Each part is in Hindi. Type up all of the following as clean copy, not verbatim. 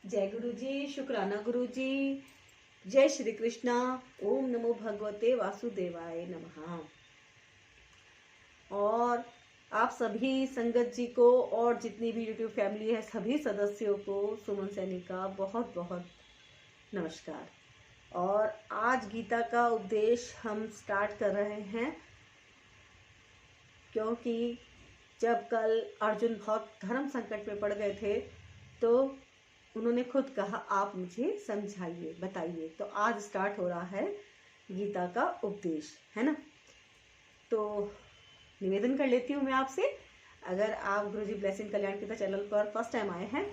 जय गुरु जी, शुक्राना गुरु जी। जय श्री कृष्णा। ओम नमो भगवते वासुदेवाय नमः। और आप सभी संगत जी को और जितनी भी यूट्यूब फैमिली है सभी सदस्यों को सुमन सैनी का बहुत बहुत नमस्कार। और आज गीता का उपदेश हम स्टार्ट कर रहे हैं, क्योंकि जब कल अर्जुन बहुत धर्म संकट में पड़ गए थे तो उन्होंने खुद कहा आप मुझे समझाइए, बताइए। तो आज स्टार्ट हो रहा है गीता का उपदेश, है ना। तो निवेदन कर लेती हूँ मैं आपसे, अगर आप गुरुजी ब्लेसिंग कल्याण गीता चैनल पर फर्स्ट टाइम आए हैं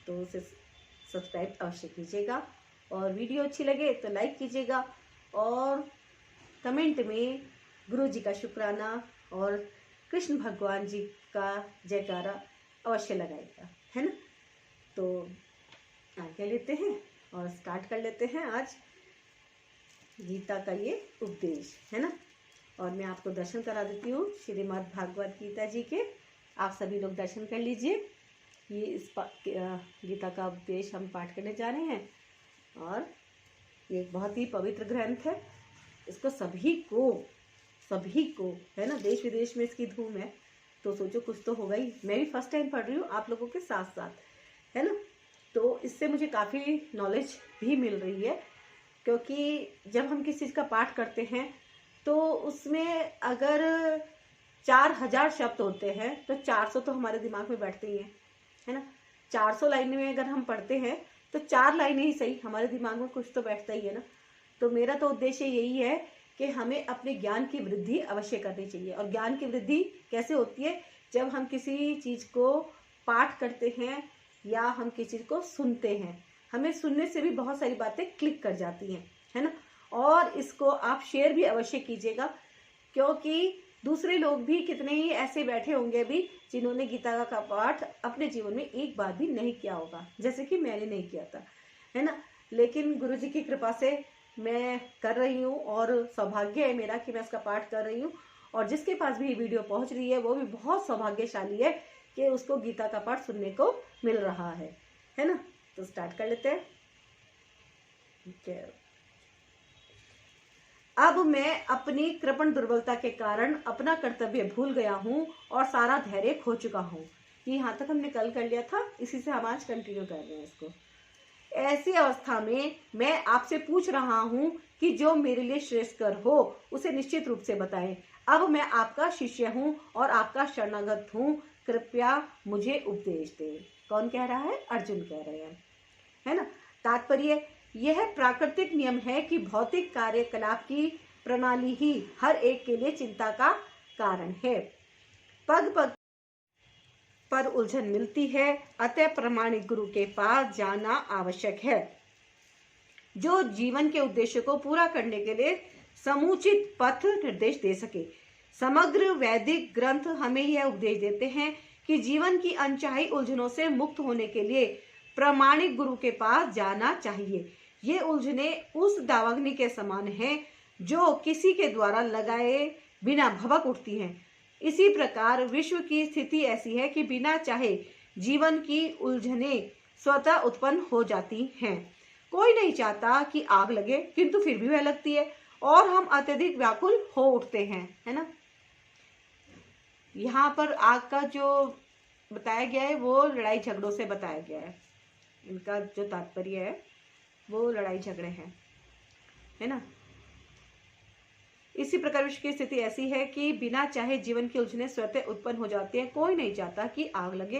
तो उसे सब्सक्राइब अवश्य कीजिएगा, और वीडियो अच्छी लगे तो लाइक कीजिएगा, और कमेंट में गुरुजी का शुक्राना और कृष्ण भगवान जी का जयकारा अवश्य लगाएगा, है ना। तो आज्ञा लेते हैं और स्टार्ट कर लेते हैं आज गीता का ये उपदेश, है ना। और मैं आपको दर्शन करा देती हूँ श्रीमद् भागवत गीता जी के। आप सभी लोग दर्शन कर लीजिए। ये इस गीता का उपदेश हम पाठ करने जा रहे हैं, और ये एक बहुत ही पवित्र ग्रंथ है। इसको सभी को है ना, देश विदेश में इसकी धूम है, तो सोचो कुछ तो होगा ही। मैं भी फर्स्ट टाइम पढ़ रही हूँ आप लोगों के साथ साथ, है ना। तो इससे मुझे काफ़ी नॉलेज भी मिल रही है, क्योंकि जब हम किसी चीज़ का पाठ करते हैं तो उसमें अगर 4000 शब्द होते हैं तो 400 तो हमारे दिमाग में बैठते ही हैं, है ना। 400 लाइन में अगर हम पढ़ते हैं तो 4 लाइनें ही सही हमारे दिमाग में कुछ तो बैठता ही है ना। तो मेरा तो उद्देश्य यही है कि हमें अपने ज्ञान की वृद्धि अवश्य करनी चाहिए। और ज्ञान की वृद्धि कैसे होती है? जब हम किसी चीज़ को पाठ करते हैं या हम किसी चीज़ को सुनते हैं, हमें सुनने से भी बहुत सारी बातें क्लिक कर जाती हैं, है ना। और इसको आप शेयर भी अवश्य कीजिएगा, क्योंकि दूसरे लोग भी कितने ही ऐसे बैठे होंगे भी जिन्होंने गीता का पाठ अपने जीवन में एक बार भी नहीं किया होगा, जैसे कि मैंने नहीं किया था, है ना। लेकिन गुरुजी की कृपा से मैं कर रही हूँ, और सौभाग्य है मेरा कि मैं इसका पाठ कर रही हूँ। और जिसके पास भी ये वीडियो पहुँच रही है वो भी बहुत सौभाग्यशाली है कि उसको गीता का पाठ सुनने को मिल रहा है ना। तो स्टार्ट कर लेते हैं। अब मैं अपनी कृपण दुर्बलता के कारण अपना कर्तव्य भूल गया हूँ और सारा धैर्य खो चुका हूँ। ये यहाँ तक हमने कल कर लिया था, इसी से हम आज कंटिन्यू कर रहे हैं इसको। ऐसी अवस्था में मैं आपसे पूछ रहा हूँ कि जो मेरे लिए श्रेष्ठकर हो उसे निश्चित रूप से बताएं। अब मैं आपका शिष्य हूँ और आपका शरणागत हूँ, कृपया मुझे उपदेश दें। कौन कह रहा है? अर्जुन कह रहे हैं, है ना। तात्पर्य यह प्राकृतिक नियम है कि भौतिक कार्यकलाप की प्रणाली ही हर एक के लिए चिंता का कारण है। पग पग पर उलझन मिलती है, अतः प्रामाणिक गुरु के पास जाना आवश्यक है, जो जीवन के उद्देश्य को पूरा करने के लिए समुचित पथ निर्देश दे सके। समग्र वैदिक ग्रंथ हमें यह उपदेश देते हैं कि जीवन की अनचाही उलझनों से मुक्त होने के लिए प्रामाणिक गुरु के पास जाना चाहिए। ये उलझने उस दावाग्नि के समान हैं जो किसी के द्वारा लगाए बिना भभक उठती हैं। इसी प्रकार विश्व की स्थिति ऐसी है कि बिना चाहे जीवन की उलझने स्वतः उत्पन्न हो जाती हैं। कोई नहीं चाहता कि आग लगे, किंतु फिर भी वह लगती है और हम अत्यधिक व्याकुल हो उठते हैं, है ना। यहाँ पर आग का जो बताया गया है वो लड़ाई झगड़ों से बताया गया है। इनका जो तात्पर्य है वो लड़ाई झगड़े हैं, है ना। इसी प्रकार विश्व की स्थिति ऐसी है कि बिना चाहे जीवन की उलझने स्वतः उत्पन्न हो जाती है। कोई नहीं चाहता कि आग लगे,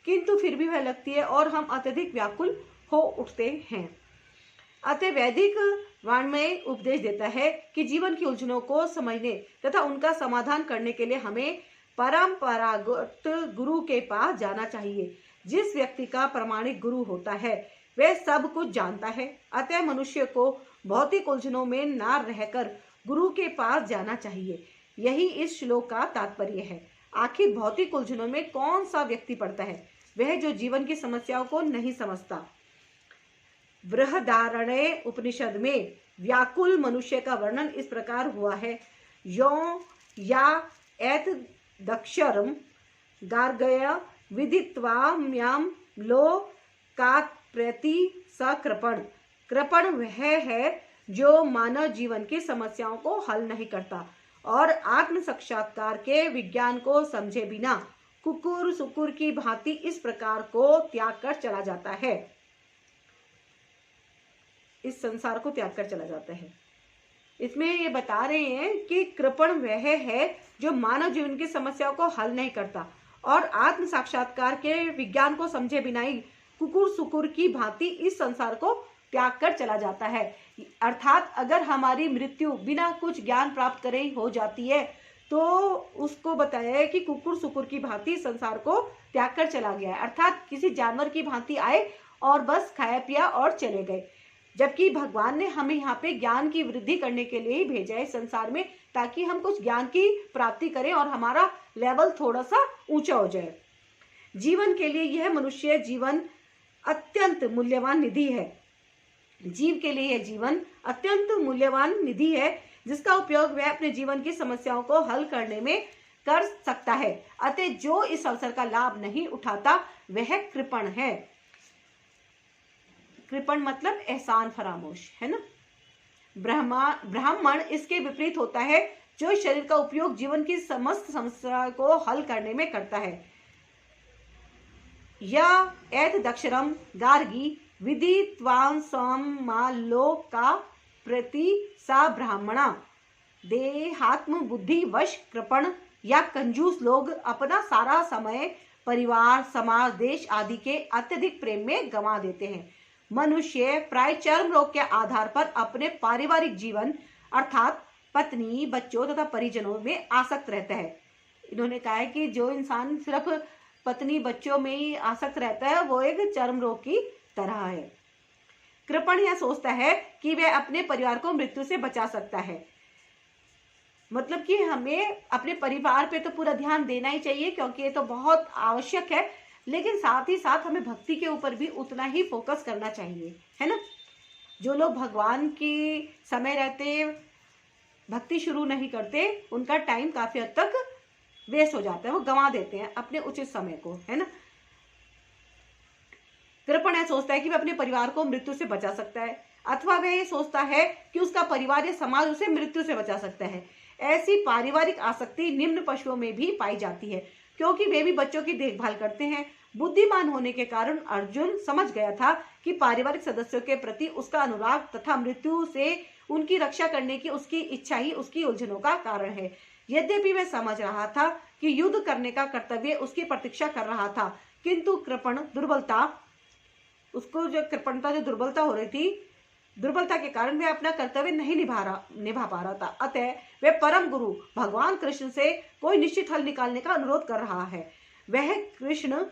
किंतु फिर भी वह लगती है और हम अत्यधिक व्याकुल हो उठते हैं। अतः वैदिक वाङ्मय उपदेश देता है कि जीवन की उलझनों को समझने तथा उनका समाधान करने के लिए हमें परंपरागत गुरु के पास जाना चाहिए। जिस व्यक्ति का प्रामाणिक गुरु होता है वह सब कुछ जानता है, अतः मनुष्य को भौतिक उलझनों में न रहकर गुरु के पास जाना चाहिए। यही इस श्लोक का तात्पर्य है। आखिर भौतिक उलझनों में कौन सा व्यक्ति पड़ता है? वह जो जीवन की समस्याओं को नहीं समझता। बृहदारण्यक उपनिषद में व्याकुल मनुष्य का वर्णन इस प्रकार हुआ है। यो या एत दक्षरम गार्गय विदित्वा म्याम लो का प्रति सकृपण। कृपण वह है जो मानव जीवन की समस्याओं को हल नहीं करता और आत्म साक्षात्कार के विज्ञान को समझे बिना कुकुर सुकुर की भांति इस प्रकार को त्याग कर चला जाता है, इस संसार को त्याग कर चला जाता है। इसमें ये बता रहे हैं कि कृपण वह है जो मानव जीवन की समस्याओं को हल नहीं करता और आत्म साक्षात्कार के विज्ञान को समझे बिना ही कुकुर सुकुर की भांति इस संसार को त्याग कर चला जाता है। अर्थात अगर हमारी मृत्यु बिना कुछ ज्ञान प्राप्त करे हो जाती है तो उसको बताया है कि कुकुर सुकुर की भांति संसार को त्याग कर चला गया है, अर्थात किसी जानवर की भांति आए और बस खाया पिया और चले गए। जबकि भगवान ने हमें यहाँ पे ज्ञान की वृद्धि करने के लिए ही भेजा है संसार में, ताकि हम कुछ ज्ञान की प्राप्ति करें और हमारा लेवल थोड़ा सा ऊंचा हो जाए। जीवन के लिए यह मनुष्य जीवन अत्यंत मूल्यवान निधि है। जीव के लिए यह जीवन अत्यंत मूल्यवान निधि है जिसका उपयोग वह अपने जीवन की समस्याओं को हल करने में कर सकता है। अतः जो इस अवसर का लाभ नहीं उठाता वह कृपण है। कृपण मतलब एहसान फरामोश है ना। ब्राह्मण इसके विपरीत होता है जो शरीर का उपयोग जीवन की समस्त समस्या को हल करने में करता है। या एत दक्षरम गार्गी विदित्वान् समालोका प्रति सा ब्राह्मणा। देहात्म बुद्धि वश कृपण या कंजूस लोग अपना सारा समय परिवार समाज देश आदि के अत्यधिक प्रेम में गंवा देते हैं। मनुष्य प्राय चर्म रोग के आधार पर अपने पारिवारिक जीवन अर्थात पत्नी बच्चों तथा परिजनों में आसक्त रहता है। इन्होंने कहा है कि जो इंसान सिर्फ पत्नी बच्चों में ही आसक्त रहता है वो एक चर्म रोग की तरह है। कृपण यह सोचता है कि वह अपने परिवार को मृत्यु से बचा सकता है। मतलब कि हमें अपने परिवार पे तो पूरा ध्यान देना ही चाहिए क्योंकि ये तो बहुत आवश्यक है, लेकिन साथ ही साथ हमें भक्ति के ऊपर भी उतना ही फोकस करना चाहिए, है ना। जो लोग भगवान की समय रहते भक्ति शुरू नहीं करते उनका टाइम काफी हद तक वेस्ट हो जाता है, वो गंवा देते हैं अपने उचित समय को, है ना। कृपण यह सोचता है कि वह अपने परिवार को मृत्यु से बचा सकता है अथवा वह ये सोचता है कि उसका परिवार या समाज उसे मृत्यु से बचा सकता है। ऐसी पारिवारिक आसक्ति निम्न पशुओं में भी पाई जाती है क्योंकि वे भी बच्चों की देखभाल करते हैं। बुद्धिमान होने के कारण अर्जुन समझ गया था कि पारिवारिक सदस्यों के प्रति उसका अनुराग तथा मृत्यु से उनकी रक्षा करने की उसकी इच्छा ही उसकी उलझनों का कारण है। यद्यपि वह समझ रहा था कि युद्ध करने का कर्तव्य उसकी प्रतीक्षा कर रहा था, किंतु कृपण दुर्बलता उसको जो कृपणता जो दुर्बलता हो रही थी, दुर्बलता के कारण वह अपना कर्तव्य नहीं निभा पा रहा था। अतः वह परम गुरु भगवान कृष्ण से कोई निश्चित हल निकालने का अनुरोध कर रहा है। वह कृष्ण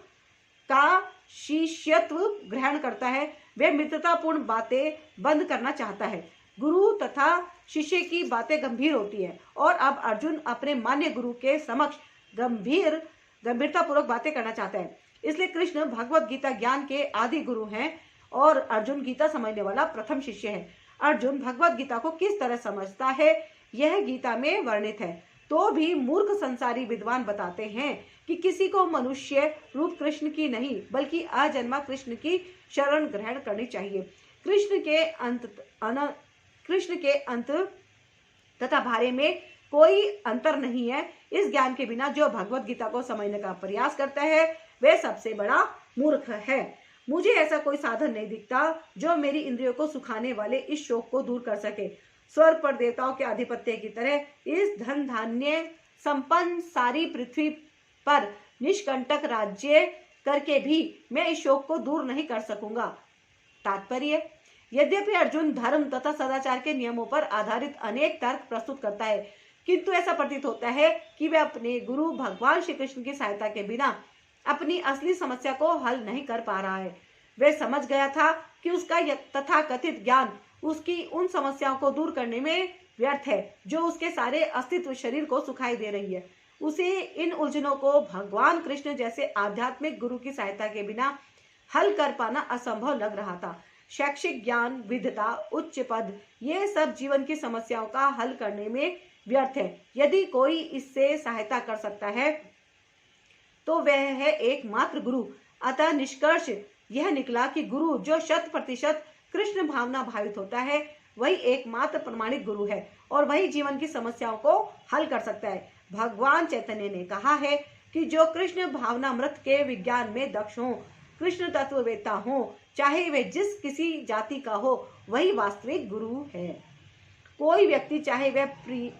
का शिष्यत्व ग्रहण करता है। वह मित्रतापूर्ण बातें बंद करना चाहता है। गुरु तथा शिष्य की बातें गंभीर होती है और अब अर्जुन अपने मान्य गुरु के समक्ष गंभीरतापूर्वक बातें करना चाहता है। इसलिए कृष्ण भगवत गीता ज्ञान के आदि गुरु हैं और अर्जुन गीता समझने वाला प्रथम शिष्य है। अर्जुन भगवत गीता को किस तरह समझता है यह गीता में वर्णित है। तो भी मूर्ख संसारी विद्वान बताते हैं कि किसी को मनुष्य रूप कृष्ण की नहीं बल्कि अजन्मा कृष्ण की शरण ग्रहण करनी चाहिए। कृष्ण के अंत तथा भारे में कोई अंतर नहीं है। इस ज्ञान के बिना जो भगवत गीता को समझने का प्रयास करता है वह सबसे बड़ा मूर्ख है। मुझे ऐसा कोई साधन नहीं दिखता जो मेरी इंद्रियों को सुखाने वाले इस शोक को दूर कर सके। स्वर्ग पर देवताओं के आधिपत्य की तरह इस धन धान्य संपन्न सारी पृथ्वी पर निष्कंटक राज्य करके भी मैं इस शोक को दूर नहीं कर सकूंगा। तात्पर्य, यद्यपि अर्जुन धर्म तथा सदाचार के नियमों पर आधारित अनेक तर्क प्रस्तुत करता है, किंतु ऐसा प्रतीत होता है कि वह अपने गुरु भगवान श्री कृष्ण की सहायता के बिना अपनी असली समस्या को हल नहीं कर पा रहा है। वह समझ गया था कि उसका तथाकथित ज्ञान उसकी उन समस्याओं को दूर करने में व्यर्थ है जो उसके सारे अस्तित्व शरीर को सुखाई दे रही है। उसे इन उलझनों को भगवान कृष्ण जैसे आध्यात्मिक गुरु की सहायता के बिना हल कर पाना असंभव लग रहा था। शैक्षिक ज्ञान, विद्वता, उच्च पद, ये सब जीवन की समस्याओं का हल करने में व्यर्थ है। यदि कोई इससे सहायता कर सकता है तो वह है एकमात्र गुरु। अतः निष्कर्ष यह निकला कि गुरु जो 100% कृष्ण भावना भावित होता है वही एकमात्र प्रमाणिक गुरु है और वही जीवन की समस्याओं को हल कर सकता है। भगवान चैतन्य ने कहा है कि जो कृष्ण भावनामृत के विज्ञान में दक्ष हो, कृष्ण तत्ववेत्ता हो, चाहे वे जिस किसी जाति का हो, वही वास्तविक गुरु है। कोई व्यक्ति चाहे वह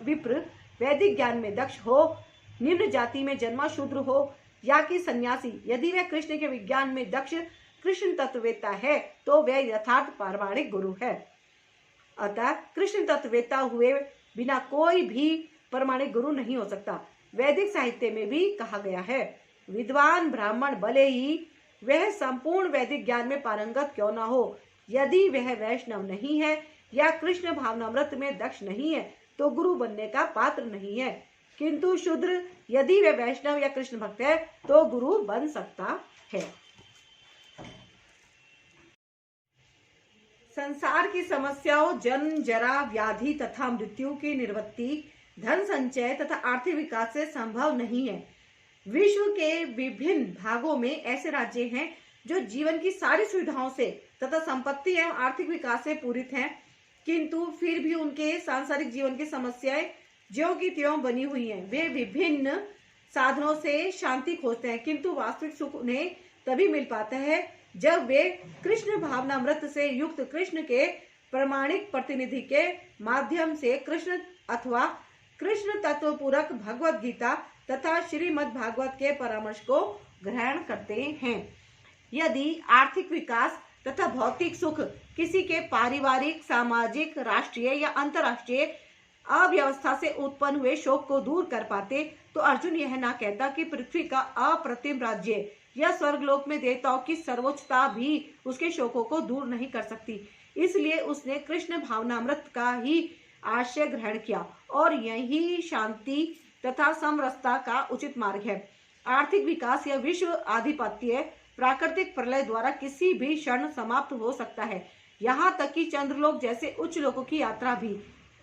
विप्र वैदिक ज्ञान में दक्ष हो, निम्न जाति में जन्मा शूद्र हो या कि सन्यासी, यदि वह कृष्ण के विज्ञान में दक्ष कृष्ण तत्ववेत्ता है तो वह यथार्थ प्रामाणिक गुरु है। अतः कृष्ण तत्ववेत्ता हुए बिना कोई भी प्रामाणिक गुरु नहीं हो सकता। वैदिक साहित्य में भी कहा गया है, विद्वान ब्राह्मण भले ही वह संपूर्ण वैदिक ज्ञान में पारंगत क्यों न हो, यदि वह वैष्णव नहीं है या कृष्ण भावनामृत में दक्ष नहीं है तो गुरु बनने का पात्र नहीं है। किंतु शूद्र यदि वह वैष्णव या कृष्ण भक्त है तो गुरु बन सकता है। संसार की समस्याओं जन्म, जरा, व्याधि तथा मृत्यु की निवृत्ति धन संचय तथा आर्थिक विकास से संभव नहीं है। विश्व के विभिन्न भागों में ऐसे राज्य हैं जो जीवन की सारी सुविधाओं से तथा संपत्ति एवं आर्थिक विकास से पूरित हैं, किंतु फिर भी उनके सांसारिक जीवन की समस्याएं ज्यों की त्यों बनी हुई हैं। वे विभिन्न साधनों से शांति खोजते हैं, किंतु वास्तविक सुख उन्हें तभी मिल पाता है जब वे कृष्ण भावनामृत से युक्त कृष्ण के प्रमाणिक प्रतिनिधि के माध्यम से कृष्ण अथवा कृष्ण तत्वपूरक भगवत गीता तथा श्रीमद् भागवत के परामर्श को ग्रहण करते हैं। यदि आर्थिक विकास तथा भौतिक सुख किसी के पारिवारिक, सामाजिक, राष्ट्रीय या अंतर्राष्ट्रीय अव्यवस्था से उत्पन्न हुए शोक को दूर कर पाते तो अर्जुन यह ना कहता कि पृथ्वी का अप्रतिम राज्य या स्वर्गलोक में देवताओं की सर्वोच्चता भी उसके शोकों को दूर नहीं कर सकती। इसलिए उसने कृष्ण भावनामृत का ही आश्रय ग्रहण किया और यही शांति तथा समरसता का उचित मार्ग है। आर्थिक विकास या विश्व आधिपत्य प्राकृतिक प्रलय द्वारा किसी भी क्षण समाप्त हो सकता है, यहाँ तक कि चंद्रलोक जैसे उच्च लोकों की यात्रा भी,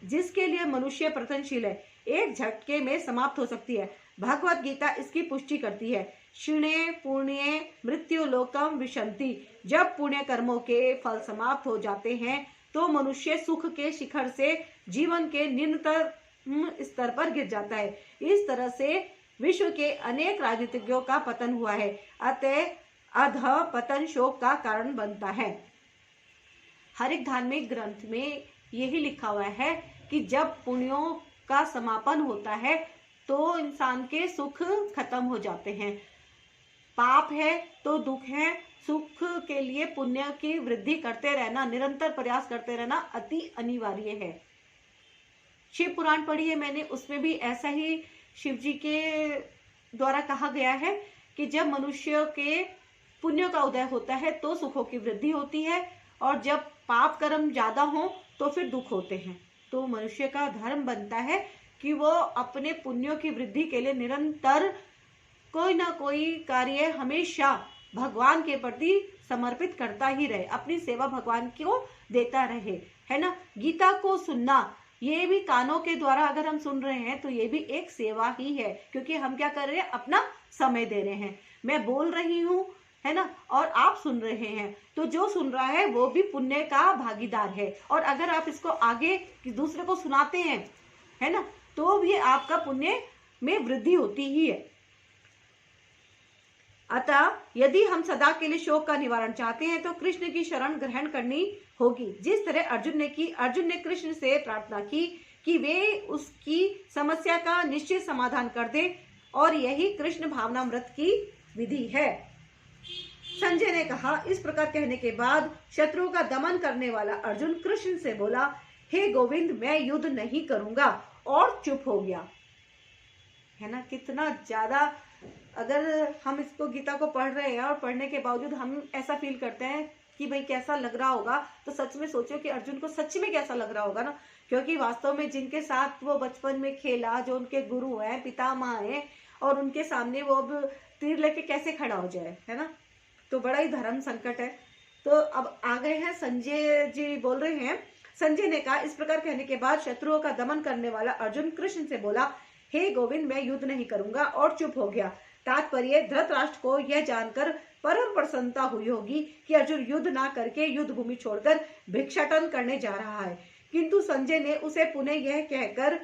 जिसके लिए मनुष्य प्रयत्नशील है, एक झटके में समाप्त हो सकती है। भगवत गीता इसकी पुष्टि करती है। क्षीणे पुण्ये मृत्यु लोकम विशंति। जब पुण्य कर्मों के फल समाप्त हो जाते हैं तो मनुष्य सुख के शिखर से जीवन के निम्नतम स्तर पर गिर जाता है। इस तरह से विश्व के अनेक राजनीतिज्ञों का पतन हुआ है, अतः अध पतन शोक का कारण बनता है। हर एक धार्मिक ग्रंथ में यही लिखा हुआ है कि जब पुण्यों का समापन होता है तो इंसान के सुख खत्म हो जाते हैं। पाप है तो दुख है, सुख के लिए पुण्य की वृद्धि करते रहना, निरंतर प्रयास करते रहना अति अनिवार्य है। शिव पुराण पढ़ी है मैंने, उसमें भी ऐसा ही शिव जी के द्वारा कहा गया है कि जब मनुष्य के पुण्य का उदय होता है तो सुखों की वृद्धि होती है और जब पाप कर्म ज्यादा हो तो फिर दुख होते हैं। तो मनुष्य का धर्म बनता है कि वो अपने पुण्यों की वृद्धि के लिए निरंतर कोई ना कोई कार्य हमेशा भगवान के प्रति समर्पित करता ही रहे, अपनी सेवा भगवान को देता रहे, है ना। गीता को सुनना, ये भी कानों के द्वारा अगर हम सुन रहे हैं तो ये भी एक सेवा ही है, क्योंकि हम क्या कर रहे हैं, अपना समय दे रहे हैं। मैं बोल रही हूँ, है ना, और आप सुन रहे हैं, तो जो सुन रहा है वो भी पुण्य का भागीदार है। और अगर आप इसको आगे दूसरे को सुनाते हैं, है ना, तो भी आपका पुण्य में वृद्धि होती ही है। अतः यदि हम सदा के लिए शोक का निवारण चाहते हैं तो कृष्ण की शरण ग्रहण करनी होगी, जिस तरह अर्जुन ने की। अर्जुन ने कृष्ण से प्रार्थना की कि वे उसकी समस्या का निश्चित समाधान कर दे, और यही कृष्ण भावनामृत की विधि है। संजय ने कहा, इस प्रकार कहने के बाद शत्रुओं का दमन करने वाला अर्जुन कृष्ण से बोला, हे गोविंद, मैं युद्ध नहीं करूंगा, और चुप हो गया। है ना, कितना ज्यादा, अगर हम इसको गीता को पढ़ रहे हैं और पढ़ने के बावजूद हम ऐसा फील करते हैं कि भाई कैसा लग रहा होगा, तो सच में सोचो कि अर्जुन को सच में कैसा लग रहा होगा ना, क्योंकि वास्तव में जिनके साथ वो बचपन में खेला, जो उनके गुरु हैं, पितामह हैं, और उनके सामने वो अब तीर लेके कैसे खड़ा हो जाए, है ना। तो बड़ा ही धर्म संकट है। तो अब आ गए हैं संजय जी, बोल रहे हैं, संजय ने कहा, इस प्रकार कहने के बाद शत्रुओं का दमन करने वाला अर्जुन कृष्ण से बोला, हे गोविंद, मैं युद्ध नहीं करूंगा, और चुप हो गया। तात्पर्य, धृतराष्ट्र को यह जानकर परम प्रसन्नता हुई होगी कि अर्जुन युद्ध ना करके युद्ध भूमि छोड़कर भिक्षाटन करने जा रहा है। किंतु संजय ने उसे पुनः यह कहकर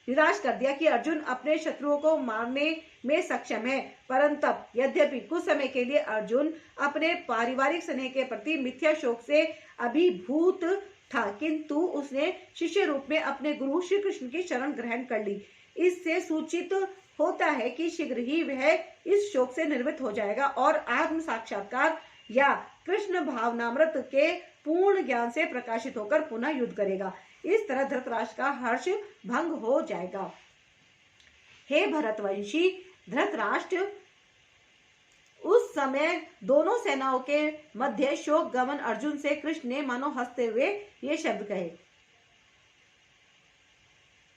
निराश कर दिया कि अर्जुन अपने शत्रुओं को मारने में सक्षम है। परंतु यद्यपि कुछ समय के लिए अर्जुन अपने पारिवारिक स्नेह के प्रति मिथ्या शोक से अभिभूत था, किंतु उसने शिष्य रूप में अपने गुरु श्री कृष्ण की शरण ग्रहण कर ली। इससे सूचित होता है कि शीघ्र ही वह इस शोक से निर्वृत्त हो जाएगा और आत्म साक्षात्कार या कृष्ण भावनामृत के पूर्ण ज्ञान से प्रकाशित होकर पुनः युद्ध करेगा। इस तरह धृतराष्ट्र का हर्ष भंग हो जाएगा। हे भरतवंशी धृतराष्ट्र, उस समय दोनों सेनाओं के मध्य शोक गमन अर्जुन से कृष्ण ने मानो हंसते हुए ये शब्द कहे।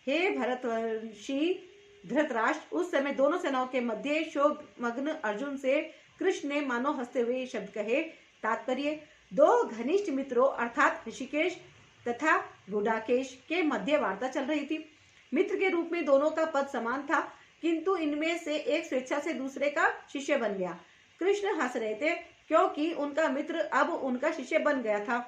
हे भरतवंशी धृतराष्ट्र, उस समय दोनों सेनाओं के मध्य शोक मग्न अर्जुन से कृष्ण ने मानो हंसते हुए ये शब्द कहे। तात्पर्य, दो घनिष्ठ मित्रों अर्थात ऋषिकेश तथा गुडाकेश के मध्य वार्ता चल रही थी। मित्र के रूप में दोनों का पद समान था, किंतु इनमें से एक स्वेच्छा से दूसरे का शिष्य बन गया। कृष्ण हंस रहे थे क्योंकि उनका मित्र अब उनका शिष्य बन गया था।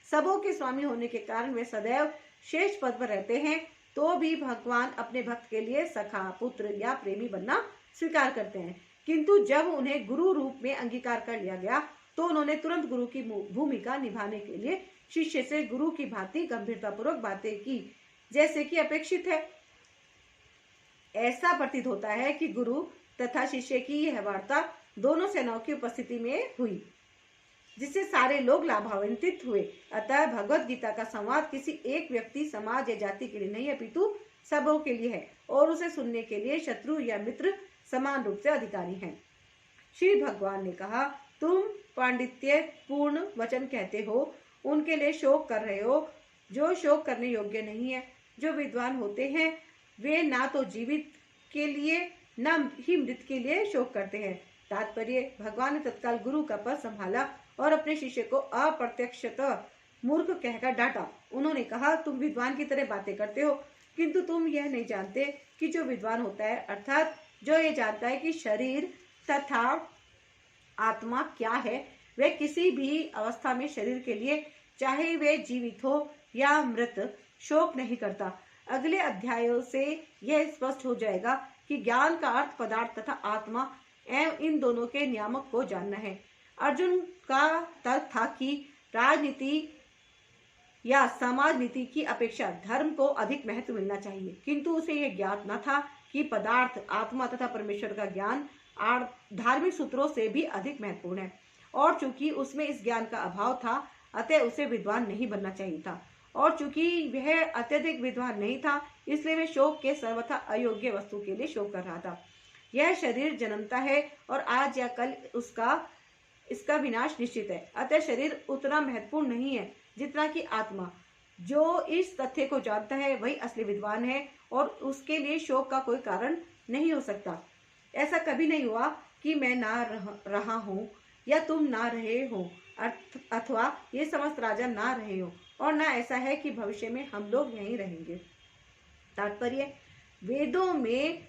सबों के स्वामी होने के कारण वे सदैव शेष पद पर रहते हैं, तो भी भगवान अपने भक्त के लिए सखा, पुत्र या प्रेमी बनना स्वीकार करते हैं। किंतु जब उन्हें गुरु रूप में अंगीकार कर लिया गया तो उन्होंने तुरंत गुरु की भूमिका निभाने के लिए शिष्य से गुरु की भांति गंभीरतापूर्वक बातें की, जैसे कि अपेक्षित है। ऐसा प्रतीत होता है कि गुरु तथा शिष्य की यह वार्ता दोनों सेनाओं की उपस्थिति में हुई, जिससे सारे लोग लाभान्वित हुए। अतः भगवत गीता का संवाद किसी एक व्यक्ति, समाज या जाति के लिए नहीं अपितु सबों के लिए है, और उसे सुनने के लिए शत्रु या मित्र समान रूप से अधिकारी हैं। श्री भगवान ने कहा, तुम पांडित्य पूर्ण वचन कहते हो, उनके लिए शोक कर रहे हो जो शोक करने योग्य नहीं है। जो विद्वान होते हैं वे ना तो जीवित के लिए न ही मृत के लिए शोक करते हैं। तात्पर्य, भगवान ने तत्काल गुरु का पद संभाला और अपने शिष्य को अप्रत्यक्षतः मूर्ख कहकर डांटा। उन्होंने कहा, तुम विद्वान की तरह बातें करते हो, किंतु तुम यह नहीं जानते कि जो विद्वान होता है, अर्थात जो ये जानता है कि शरीर तथा आत्मा क्या है, वह किसी भी अवस्था में शरीर के लिए, चाहे वे जीवित हो या मृत, शोक नहीं करता। अगले अध्यायों से यह स्पष्ट हो जाएगा कि ज्ञान का अर्थ पदार्थ तथा आत्मा एवं इन दोनों के नियामक को जानना है। अर्जुन का तर्क था कि राजनीति या समाज नीति की अपेक्षा धर्म को अधिक महत्व मिलना चाहिए, किंतु उसे यह ज्ञात न था कि पदार्थ, आत्मा तथा परमेश्वर का ज्ञान धार्मिक सूत्रों से भी अधिक महत्वपूर्ण है। और चूंकि उसमें इस ज्ञान का अभाव था, अतः उसे विद्वान नहीं बनना चाहिए था। और चूंकि वह अत्यधिक विद्वान नहीं था, इसलिए वह शोक के सर्वथा अयोग्य वस्तु के लिए शोक कर रहा था। यह शरीर जन्मता है और आज या कल इसका विनाश निश्चित है। अतः शरीर उतना महत्वपूर्ण नहीं है जितना कि आत्मा। जो इस तथ्य को जानता है वही असली विद्वान है और उसके लिए शोक का कोई कारण नहीं हो सकता। ऐसा कभी नहीं हुआ कि मैं ना रहा हूँ या तुम ना रहे हो, अथवा ये समस्त राजा ना रहे हो, और ना ऐसा है कि भविष्य में हम लोग यहीं रहेंगे। तात्पर्य, वेदों में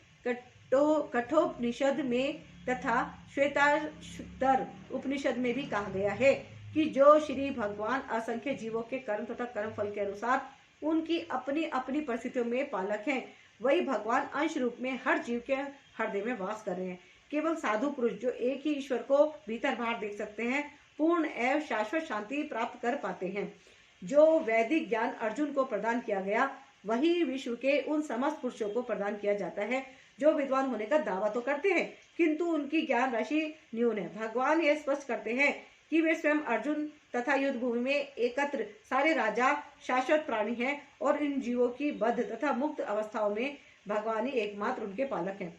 कठोपनिषद में तथा श्वेताश्वतर उपनिषद में भी कहा गया है कि जो श्री भगवान असंख्य जीवों के कर्म तथा कर्म फल के अनुसार उनकी अपनी अपनी परिस्थितियों में पालक हैं, वही भगवान अंश रूप में हर जीव के हृदय में वास कर रहे हैं। केवल साधु पुरुष जो एक ही ईश्वर को भीतर बाहर देख सकते हैं, पूर्ण एवं शाश्वत शांति प्राप्त कर पाते हैं। जो वैदिक ज्ञान अर्जुन को प्रदान किया गया, वही विश्व के उन समस्त पुरुषों को प्रदान किया जाता है जो विद्वान होने का दावा तो करते हैं, किंतु उनकी ज्ञान राशि न्यून है। भगवान ये स्पष्ट करते हैं कि वे स्वयं अर्जुन तथा युद्ध भूमि में एकत्र सारे राजा शाश्वत प्राणी हैं, और इन जीवों की बद्ध तथा मुक्त अवस्थाओं में भगवान ही एकमात्र उनके पालक हैं।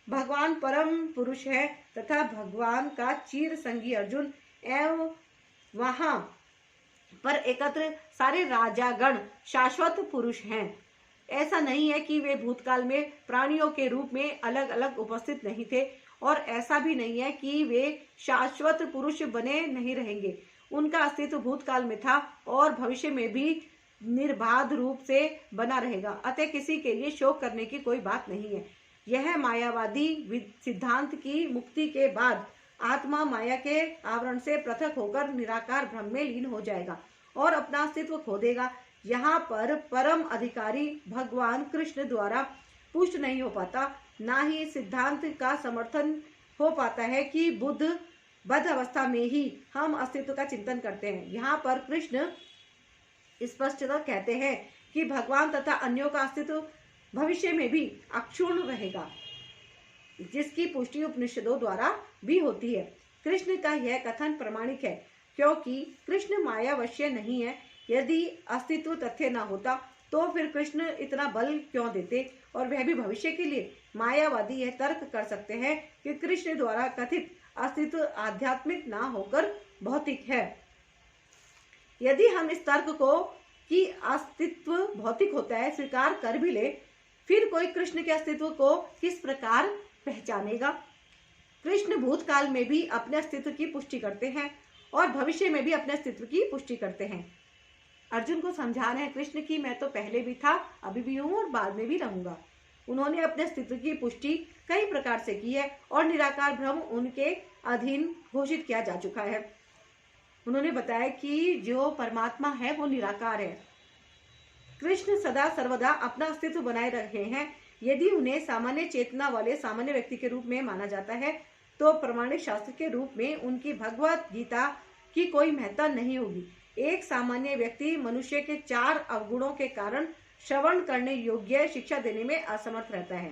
भगवान परम पुरुष है तथा भगवान का चीर संगी अर्जुन एवं वहां पर एकत्र सारे राजागण शाश्वत पुरुष हैं। ऐसा नहीं है कि वे भूतकाल में प्राणियों के रूप में अलग अलग उपस्थित नहीं थे, और ऐसा भी नहीं है कि वे शाश्वत पुरुष बने नहीं रहेंगे। उनका अस्तित्व भूतकाल में था और भविष्य में भी निर्बाध रूप से बना रहेगा। अतः किसी के लिए शोक करने की कोई बात नहीं है। यह मायावादी सिद्धांत की मुक्ति के बाद आत्मा माया के आवरण से पृथक होकर निराकार ब्रह्म में लीन हो जाएगा और अपना अस्तित्व खो देगा। यहाँ पर परम अधिकारी भगवान कृष्ण द्वारा पुष्ट नहीं हो पाता, ना ही सिद्धांत का समर्थन हो पाता है कि बद्ध अवस्था में ही हम अस्तित्व का चिंतन करते हैं। यहाँ पर कृष्ण स्पष्टतः कहते हैं कि भगवान तथा अन्यों का अस्तित्व भविष्य में भी अक्षुण्ण रहेगा, जिसकी पुष्टि उपनिषदों द्वारा भी होती है। कृष्ण का यह कथन प्रमाणिक है, क्योंकि कृष्ण मायावश्य नहीं है। यदि अस्तित्व तथ्य न होता तो फिर कृष्ण इतना बल क्यों देते, और वह भी भविष्य के लिए। मायावादी यह तर्क कर सकते हैं कि कृष्ण द्वारा कथित अस्तित्व आध्यात्मिक ना होकर भौतिक है। यदि हम इस तर्क को कि अस्तित्व भौतिक होता है स्वीकार कर भी ले, फिर कोई कृष्ण के अस्तित्व को किस प्रकार पहचानेगा। कृष्ण भूतकाल में भी अपने अस्तित्व की पुष्टि करते हैं और भविष्य में भी अपने अस्तित्व की पुष्टि करते हैं। अर्जुन को समझा रहे हैं कृष्ण की मैं तो पहले भी था, अभी भी हूं और बाद में भी रहूंगा। उन्होंने अपने अस्तित्व की पुष्टि कई प्रकार से की है और निराकार ब्रह्म उनके अधीन घोषित किया जा चुका है। उन्होंने बताया कि जो परमात्मा है वो निराकार है। कृष्ण सदा सर्वदा अपना अस्तित्व बनाए रहे हैं। यदि उन्हें सामान्य चेतना वाले सामान्य व्यक्ति के रूप में माना जाता है तो प्रमाणिक शास्त्र के रूप में उनकी भगवत गीता की कोई महत्ता नहीं होगी। एक सामान्य व्यक्ति मनुष्य के 4 अवगुणों के कारण श्रवण करने योग्य शिक्षा देने में असमर्थ रहता है।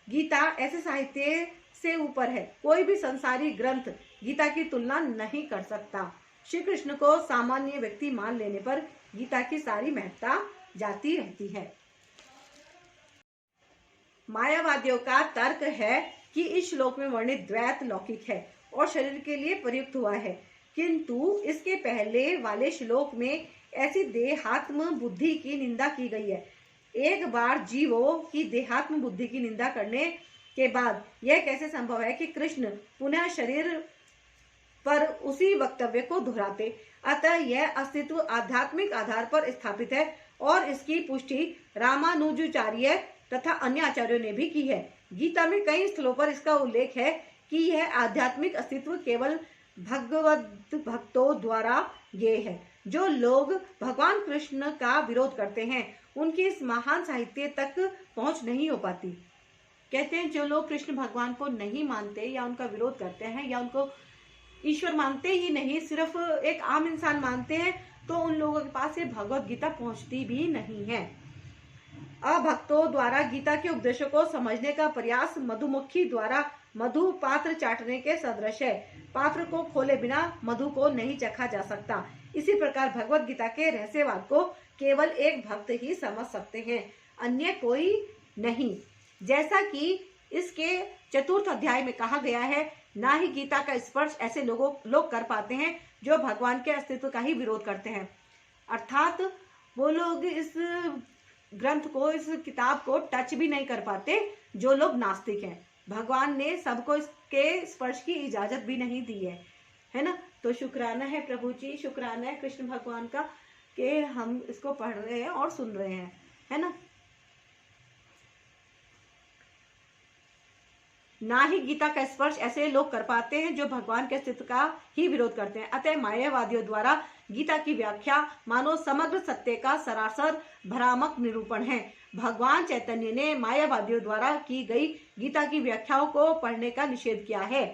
गीता ऐसे साहित्य से ऊपर है। कोई भी संसारी ग्रंथ गीता की तुलना नहीं कर सकता। श्री कृष्ण को सामान्य व्यक्ति मान लेने पर गीता की सारी महत्ता जाती रहती है। मायावादियों का तर्क है कि इस श्लोक में वर्णित द्वैत लौकिक है और शरीर के लिए प्रयुक्त हुआ है, किंतु इसके पहले वाले श्लोक में ऐसी देहात्म बुद्धि की निंदा की गई है। एक बार जीवों की देहात्म बुद्धि की निंदा करने के बाद यह कैसे संभव है कि कृष्ण पुनः शरीर पर उसी वक्तव्य को दोहराते। अतः यह अस्तित्व आध्यात्मिक आधार पर स्थापित है और इसकी पुष्टि रामानुजाचार्य तथा अन्य आचार्यों ने भी की है। गीता में कई स्थलों पर इसका उल्लेख है कि यह आध्यात्मिक अस्तित्व केवल भगवत भक्तों द्वारा ये है। जो लोग भगवान कृष्ण का विरोध करते हैं उनकी इस महान साहित्य तक पहुंच नहीं हो पाती। कहते हैं जो लोग कृष्ण भगवान को नहीं मानते या उनका विरोध करते हैं या उनको ईश्वर मानते ही नहीं, सिर्फ एक आम इंसान मानते हैं, तो उन लोगों के पास ये भगवत गीता पहुंचती भी नहीं है। अभक्तों द्वारा गीता के उपदेशों को समझने का प्रयास मधुमक्खी द्वारा मधु पात्र चाटने के सदृश है। पात्र को खोले बिना मधु को नहीं चखा जा सकता। इसी प्रकार भगवत गीता के रहस्यवाद को केवल एक भक्त ही समझ सकते हैं, अन्य कोई नहीं। जैसा कि इसके 4th अध्याय में कहा गया है, ना ही गीता का स्पर्श ऐसे लोग कर पाते हैं जो भगवान के अस्तित्व का ही विरोध करते हैं। अर्थात वो लोग इस ग्रंथ को, इस किताब को टच भी नहीं कर पाते जो लोग नास्तिक हैं। भगवान ने सबको इसके स्पर्श की इजाजत भी नहीं दी है ना। तो शुक्राना है प्रभु जी, शुक्राना है कृष्ण भगवान का कि हम इसको पढ़ रहे हैं और सुन रहे हैं, है ना। ना ही गीता का स्पर्श ऐसे लोग कर पाते हैं जो भगवान के अस्तित्व का ही विरोध करते हैं। अतः मायावादियों द्वारा गीता की व्याख्या मानो समग्र सत्य का सरासर भ्रामक निरूपण है। भगवान चैतन्य ने मायावादियों द्वारा की गई गीता की व्याख्याओं को पढ़ने का निषेध किया है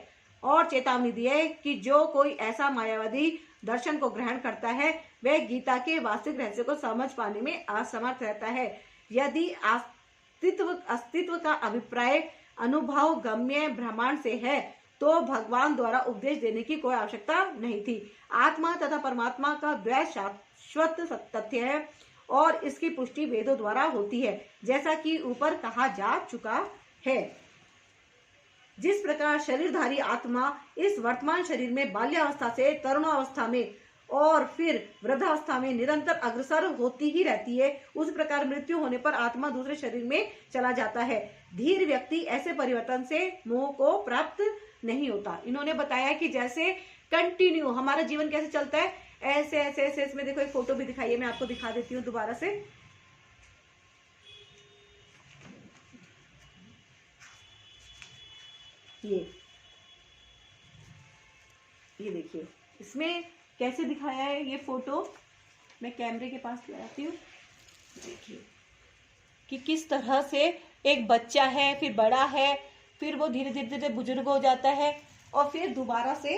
और चेतावनी दी है कि जो कोई ऐसा मायावादी दर्शन को ग्रहण करता है वह गीता के वास्तविक रहस्य को समझ पाने में असमर्थ रहता है। यदि अस्तित्व का अभिप्राय अनुभव गम्य ब्रह्मांड से है तो भगवान द्वारा उपदेश देने की कोई आवश्यकता नहीं थी। आत्मा तथा परमात्मा का द्वैत शाश्वत तथ्य है और इसकी पुष्टि वेदों द्वारा होती है, जैसा कि ऊपर कहा जा चुका है। जिस प्रकार शरीरधारी आत्मा इस वर्तमान शरीर में बाल्यावस्था से तरुणावस्था में और फिर वृद्धावस्था में निरंतर अग्रसर होती ही रहती है, उस प्रकार मृत्यु होने पर आत्मा दूसरे शरीर में चला जाता है। धीर व्यक्ति ऐसे परिवर्तन से मोह को प्राप्त नहीं होता। इन्होंने बताया कि जैसे कंटिन्यू हमारा जीवन कैसे चलता है, ऐसे ऐसे ऐसे इसमें देखो एक फोटो भी दिखाई है, मैं आपको दिखा देती हूँ दोबारा से। ये देखिए इसमें कैसे दिखाया है ये फोटो, मैं कैमरे के पास ले आती हूँ। देखिए कि किस तरह से एक बच्चा है, फिर बड़ा है, फिर वो धीरे धीरे धीरे बुजुर्ग हो जाता है और फिर दोबारा से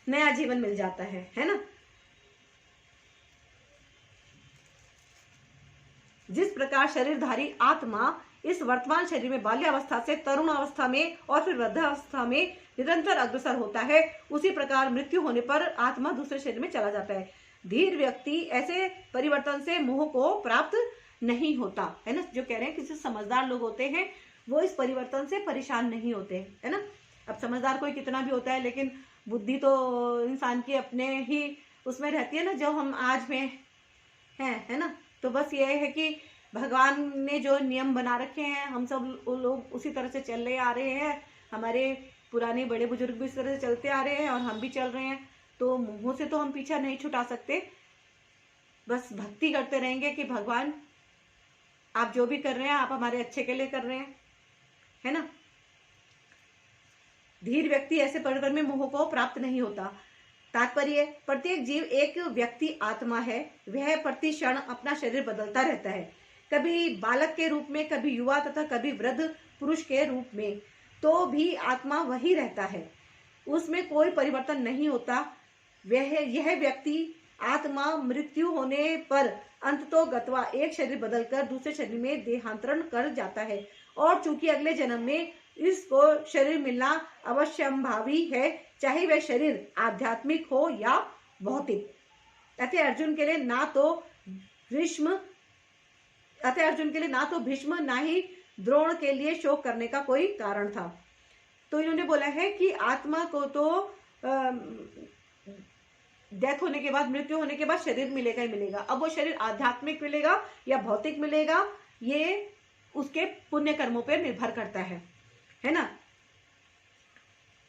नया जीवन मिल जाता है ना। जिस प्रकार शरीरधारी आत्मा इस वर्तमान शरीर में बाल्यावस्था से तरुण अवस्था में और फिर वृद्धावस्था में निरंतर अग्रसर होता है, उसी प्रकार मृत्यु होने पर आत्मा दूसरे शरीर में चला जाता है। धीर व्यक्ति ऐसे परिवर्तन से मोह को प्राप्त नहीं होता, है ना। जो कह रहे हैं किसी समझदार लोग होते हैं वो इस परिवर्तन से परेशान नहीं होते, है ना। अब समझदार कोई कितना भी होता है लेकिन बुद्धि तो इंसान की अपने ही उसमें रहती है ना, जो हम आज में हैं, है ना। तो बस ये है कि भगवान ने जो नियम बना रखे हैं हम सब लोग उसी तरह से चल रहे आ रहे हैं, हमारे पुराने बड़े बुजुर्ग भी इस तरह से चलते आ रहे हैं और हम भी चल रहे हैं, तो मुंह से तो हम पीछा नहीं छुटा सकते। बस भक्ति करते रहेंगे कि भगवान आप जो भी कर रहे हैं आप हमारे अच्छे के लिए कर रहे हैं, है ना। धीर व्यक्ति ऐसे परिवर्तन में मोह को प्राप्त नहीं होता। तात्पर्य, प्रत्येक जीव एक व्यक्ति आत्मा है, वह प्रति क्षण अपना शरीर बदलता रहता है, कभी बालक के रूप में, कभी युवा तथा कभी वृद्ध पुरुष के रूप में, तो भी आत्मा वही रहता है, उसमें कोई परिवर्तन नहीं होता। यह व्यक्ति आत्मा मृत्यु होने पर अंततोगत्वा एक शरीर बदलकर दूसरे शरीर में देहांतरण कर जाता है और चूंकि अगले जन्म में इसको शरीर मिलना अवश्यंभावी है, चाहे वह शरीर आध्यात्मिक हो या भौतिक। अतः अर्जुन के लिए ना तो भीष्म ना ही द्रोण के लिए शोक करने का कोई कारण था। तो इन्होंने बोला है कि आत्मा को तो डेथ होने के बाद, मृत्यु होने के बाद शरीर मिलेगा ही मिलेगा। अब वो शरीर आध्यात्मिक मिलेगा या भौतिक मिलेगा ये उसके पुण्य कर्मों पर निर्भर करता है ना।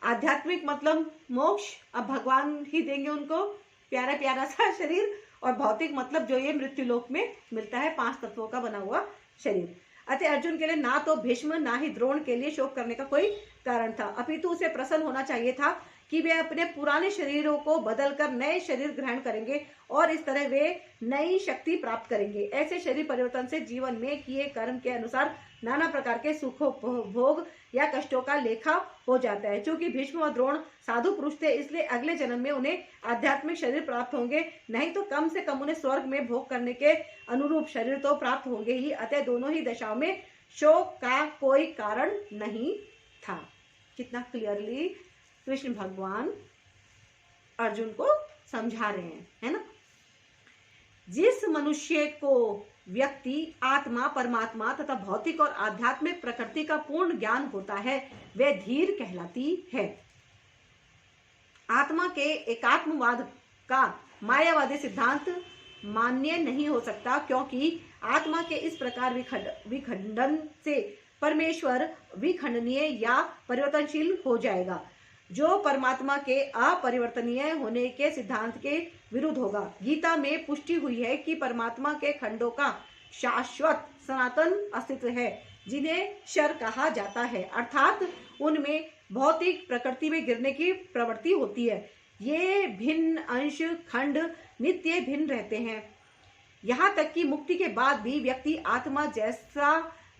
आध्यात्मिक मतलब मोक्ष, अब भगवान ही देंगे उनको प्यारा प्यारा सा शरीर, और भौतिक मतलब जो ये मृत्यु लोक में मिलता है 5 तत्वों का बना हुआ शरीर। अतः अर्जुन के लिए ना तो भीष्म ना ही द्रोण के लिए शोक करने का कोई कारण था, अपितु उसे प्रसन्न होना चाहिए था कि वे अपने पुराने शरीरों को बदलकर नए शरीर ग्रहण करेंगे और इस तरह वे नई शक्ति प्राप्त करेंगे। ऐसे शरीर परिवर्तन से जीवन में किए कर्म के अनुसार नाना प्रकार के सुखों, भोग या कष्टों का लेखा हो जाता है। चूंकि भीष्म और द्रोण साधु पुरुष थे, इसलिए अगले जन्म में उन्हें आध्यात्मिक शरीर प्राप्त होंगे, नहीं तो कम से कम उन्हें स्वर्ग में भोग करने के अनुरूप शरीर तो प्राप्त होंगे ही। अतः दोनों ही दशाओं में शोक का कोई कारण नहीं था। कितना क्लियरली कृष्ण भगवान अर्जुन को समझा रहे हैं, है ना। जिस मनुष्य को व्यक्ति, आत्मा, परमात्मा तथा भौतिक और आध्यात्मिक प्रकृति का पूर्ण ज्ञान होता है वह धीर कहलाती है। आत्मा के एकात्मवाद का मायावादी सिद्धांत मान्य नहीं हो सकता, क्योंकि आत्मा के इस प्रकार विखंडन से परमेश्वर विखंडनीय या परिवर्तनशील हो जाएगा, जो परमात्मा के अपरिवर्तनीय होने के सिद्धांत के विरुद्ध होगा। गीता में पुष्टि हुई है कि परमात्मा के खंडों का शाश्वत सनातन अस्तित्व है, जिन्हें क्षर कहा जाता है, अर्थात उनमें भौतिक प्रकृति में गिरने की प्रवृत्ति होती है। ये भिन्न अंश खंड नित्य भिन्न रहते हैं, यहाँ तक कि मुक्ति के बाद भी व्यक्ति आत्मा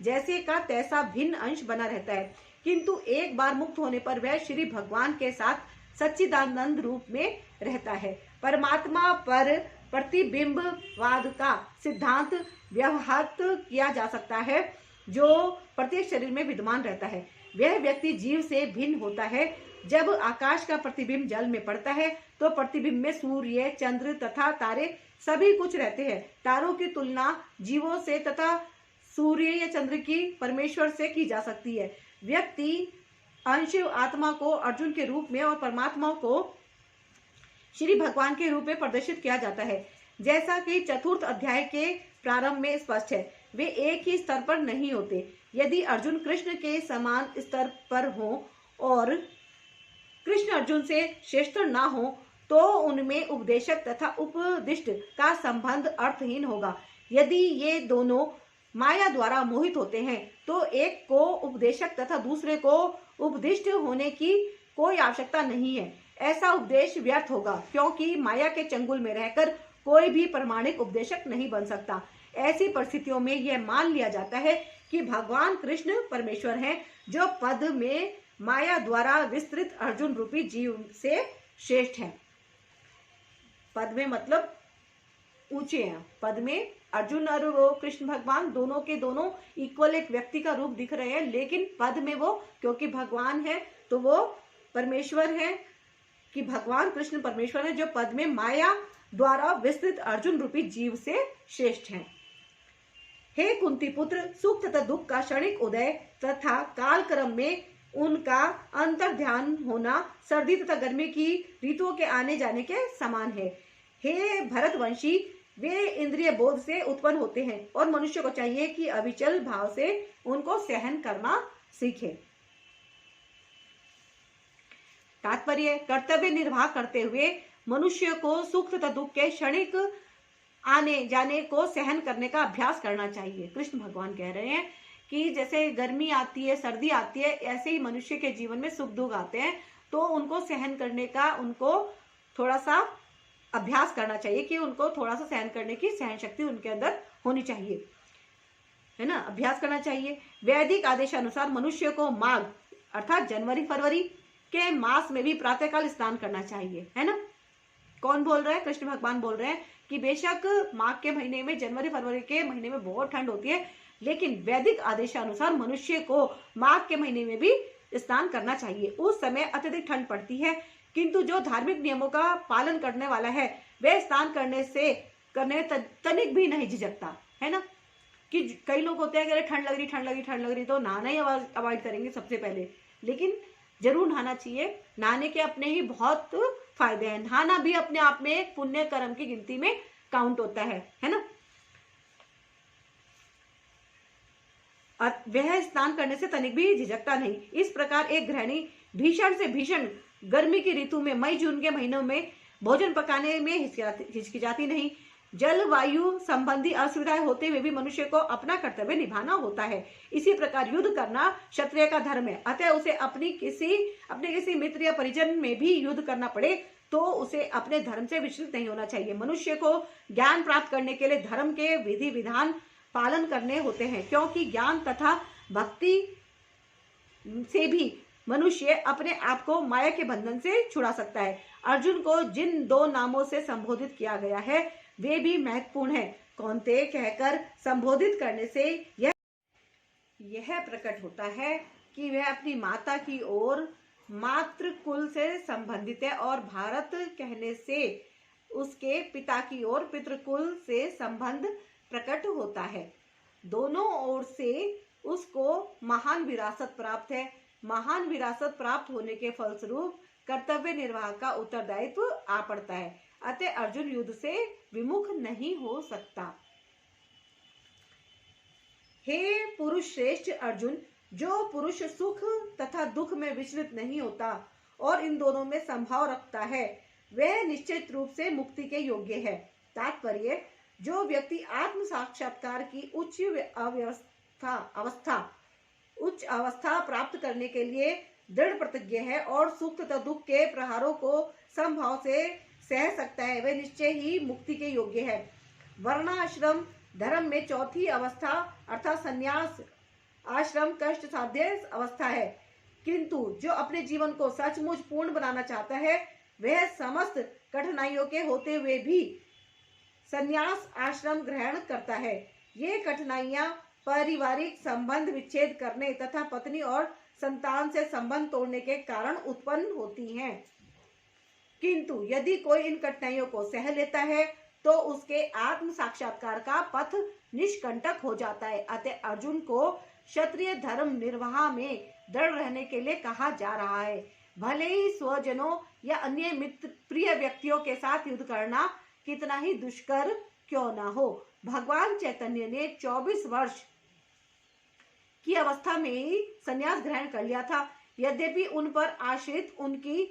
जैसे का तैसा भिन्न अंश बना रहता है, किंतु एक बार मुक्त होने पर वह श्री भगवान के साथ सच्चिदानंद रूप में रहता है। परमात्मा पर प्रतिबिंबवाद का सिद्धांत व्यवहार किया जा सकता है, जो प्रत्येक शरीर में विद्यमान रहता है। वह व्यक्ति जीव से भिन्न होता है। जब आकाश का प्रतिबिंब जल में पड़ता है तो प्रतिबिंब में सूर्य, चंद्र तथा तारे सभी कुछ रहते हैं। तारों की तुलना जीवों से तथा सूर्य या चंद्र की परमेश्वर से की जा सकती है। व्यक्ति अंश आत्मा को अर्जुन के रूप में और परमात्मा को श्री भगवान के रूप में प्रदर्शित किया जाता है, जैसा कि चतुर्थ अध्याय के प्रारंभ में स्पष्ट है। वे एक ही स्तर पर नहीं होते। यदि अर्जुन कृष्ण के समान स्तर पर हो और कृष्ण अर्जुन से श्रेष्ठ ना हो, तो उनमें उपदेशक तथा उपदिष्ट का संबंध अर्थहीन होगा। यदि ये दोनों माया द्वारा मोहित होते हैं तो एक को उपदेशक तथा दूसरे को उपदिष्ट होने की कोई आवश्यकता नहीं है। ऐसा उपदेश व्यर्थ होगा, क्योंकि माया के चंगुल में रहकर कोई भी प्रामाणिक उपदेशक नहीं बन सकता। ऐसी परिस्थितियों में यह मान लिया जाता है कि भगवान कृष्ण परमेश्वर हैं, जो पद में माया द्वारा विस्तृत अर्जुन रूपी जीव से श्रेष्ठ हैं। पद में मतलब ऊंचे हैं। पद में अर्जुन और वो कृष्ण भगवान दोनों के दोनों इक्वल एक व्यक्ति का रूप दिख रहे हैं, लेकिन पद में वो क्योंकि भगवान है तो वो परमेश्वर है, कि भगवान कृष्ण परमेश्वर है जो पद में माया द्वारा विस्तृत अर्जुन रूपी जीव से श्रेष्ठ हैं। हे कुंती पुत्र, सुख तथा दुख का क्षणिक उदय तथा काल क्रम में उनका अंतर ध्यान होना सर्दी तथा गर्मी की ऋतुओं के आने जाने के समान है। हे भरतवंशी, वे इंद्रिय बोध से उत्पन्न होते हैं और मनुष्य को चाहिए कि अविचल भाव से उनको सहन करना सीखे। तात्पर्य, कर्तव्य निर्वाह करते हुए मनुष्य को सुख तथा दुख के क्षणिक आने जाने को सहन करने का अभ्यास करना चाहिए। कृष्ण भगवान कह रहे हैं कि जैसे गर्मी आती है, सर्दी आती है, ऐसे ही मनुष्य के जीवन में सुख दुख आते हैं, तो उनको सहन करने का उनको थोड़ा सा अभ्यास करना चाहिए, कि उनको थोड़ा सा सहन करने की सहन शक्ति उनके अंदर होनी चाहिए, है ना, अभ्यास करना चाहिए। वैदिक आदेशानुसार मनुष्य को माघ अर्थात जनवरी फरवरी के मास में भी प्रातःकाल स्नान करना चाहिए, है ना। कौन बोल रहा है? कृष्ण भगवान बोल रहे हैं कि बेशक माघ के महीने में, जनवरी फरवरी के महीने में बहुत ठंड होती है, लेकिन वैदिक आदेशानुसार मनुष्य को माघ के महीने में भी स्नान करना चाहिए। उस समय अत्यधिक ठंड पड़ती है, किंतु जो धार्मिक नियमों का पालन करने वाला है वह स्नान करने तनिक भी नहीं झिझकता, है ना। कि कई लोग होते हैं कि ठंड लग रही तो नहाना ही अवॉइड करेंगे सबसे पहले, लेकिन जरूर नहाना चाहिए। नहाने के अपने ही बहुत फायदे हैं। नहाना भी अपने आप में एक पुण्य कर्म की गिनती में काउंट होता है ना। और वह स्नान करने से तनिक भी झिझकता नहीं। इस प्रकार एक गृहिणी भीषण से भीषण गर्मी की ऋतु में मई जून के महीनों में भोजन पकाने में हिचकिचाती नहीं। जलवायु संबंधी असुविधाएं होते हुए भी मनुष्य को अपना कर्तव्य निभाना होता है। इसी प्रकार युद्ध करना क्षत्रिय का धर्म है, अतः उसे अपने किसी मित्र या परिजन में भी युद्ध करना पड़े तो उसे अपने धर्म से विचलित नहीं होना चाहिए। मनुष्य को ज्ञान प्राप्त करने के लिए धर्म के विधि विधान पालन करने होते हैं, क्योंकि ज्ञान तथा भक्ति से भी मनुष्य अपने आप को माया के बंधन से छुड़ा सकता है। अर्जुन को जिन दो नामों से संबोधित किया गया है वे भी महत्वपूर्ण है। कौन्तेय कहकर संबोधित करने से यह प्रकट होता है कि वह अपनी माता की ओर मातृ कुल से संबंधित है, और भारत कहने से उसके पिता की ओर पितृकुल से संबंध प्रकट होता है। दोनों ओर से उसको महान विरासत प्राप्त है। महान विरासत प्राप्त होने के फलस्वरूप कर्तव्य निर्वाह का उत्तरदायित्व आ पड़ता है, अतः अर्जुन युद्ध से विमुख नहीं हो सकता। हे पुरुष श्रेष्ठ अर्जुन, जो पुरुष सुख तथा दुख में विचलित नहीं होता और इन दोनों में संभाव रखता है वह निश्चित रूप से मुक्ति के योग्य है। तात्पर्य, जो व्यक्ति आत्म साक्षात्कार की उच्च अवस्था प्राप्त करने के लिए दृढ़ प्रतिज्ञ है और सुख तथा दुख के प्रहारों को समभाव से सह सकता है, वह निश्चय ही मुक्ति के योग्य है। वर्णाश्रम धर्म में चौथी अवस्था अर्थात संन्यास आश्रम कष्ट साध्य अवस्था है, किंतु जो अपने जीवन को सचमुच पूर्ण बनाना चाहता है वह समस्त कठिनाइयों के होते हुए भी संन्यास आश्रम ग्रहण करता है। ये कठिनाइयां पारिवारिक संबंध विच्छेद करने तथा पत्नी और संतान से संबंध तोड़ने के कारण उत्पन्न होती हैं, किंतु यदि कोई इन कठिनाइयों को सह लेता है तो उसके आत्म साक्षात्कार का पथ निष्कंटक हो जाता है। अतः अर्जुन को क्षत्रिय धर्म निर्वाह में दृढ़ रहने के लिए कहा जा रहा है। भले ही स्वजनों या अन्य मित्र प्रिय व्यक्तियों के साथ युद्ध करना कितना ही दुष्कर क्यों ना हो। भगवान चैतन्य ने 24 वर्ष की अवस्था में ही संन्यास ग्रहण कर लिया था। यद्यपि उन पर आश्रित उनकी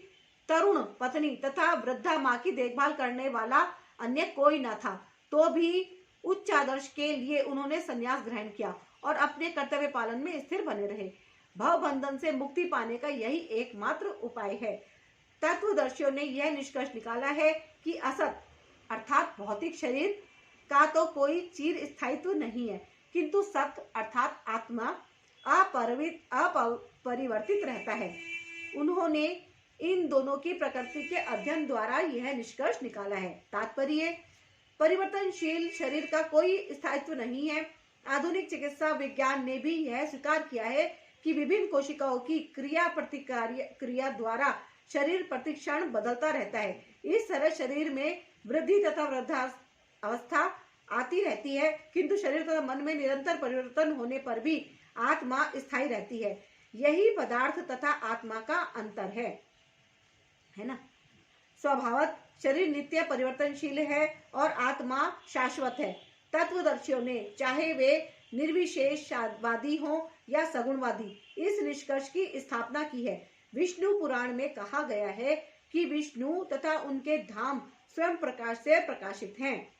तरुण पत्नी तथा वृद्धा माँ की देखभाल करने वाला अन्य कोई न था, तो भी उच्च आदर्श के लिए उन्होंने संन्यास ग्रहण किया और अपने कर्तव्य पालन में स्थिर बने रहे। भव बंधन से मुक्ति पाने का यही एकमात्र उपाय है। तत्वदर्शियों ने यह निष्कर्ष निकाला है कि असत अर्थात भौतिक शरीर का तो कोई चिर स्थायित्व नहीं है, किंतु सत अर्थात आत्मा अपरिवर्तित रहता है। उन्होंने इन दोनों की प्रकृति के अध्ययन द्वारा यह निष्कर्ष निकाला है। तात्पर्य, परिवर्तनशील शरीर का कोई स्थायित्व नहीं है। आधुनिक चिकित्सा विज्ञान ने भी यह स्वीकार किया है कि विभिन्न कोशिकाओं की क्रिया प्रतिक्रिया द्वारा शरीर प्रतिक्षण बदलता रहता है। इस तरह शरीर में वृद्धि तथा वृद्धावस्था आती रहती है, किंतु शरीर तथा मन में निरंतर परिवर्तन होने पर भी आत्मा स्थायी रहती है। यही पदार्थ तथा आत्मा का अंतर है ना। स्वभावत शरीर नित्य परिवर्तनशील है और आत्मा शाश्वत है। तत्वदर्शियों ने, चाहे वे निर्विशेषवादी हों या सगुणवादी, इस निष्कर्ष की स्थापना की है। विष्णु पुराण में कहा गया है कि विष्णु तथा उनके धाम स्वयं प्रकाश से प्रकाशित हैं,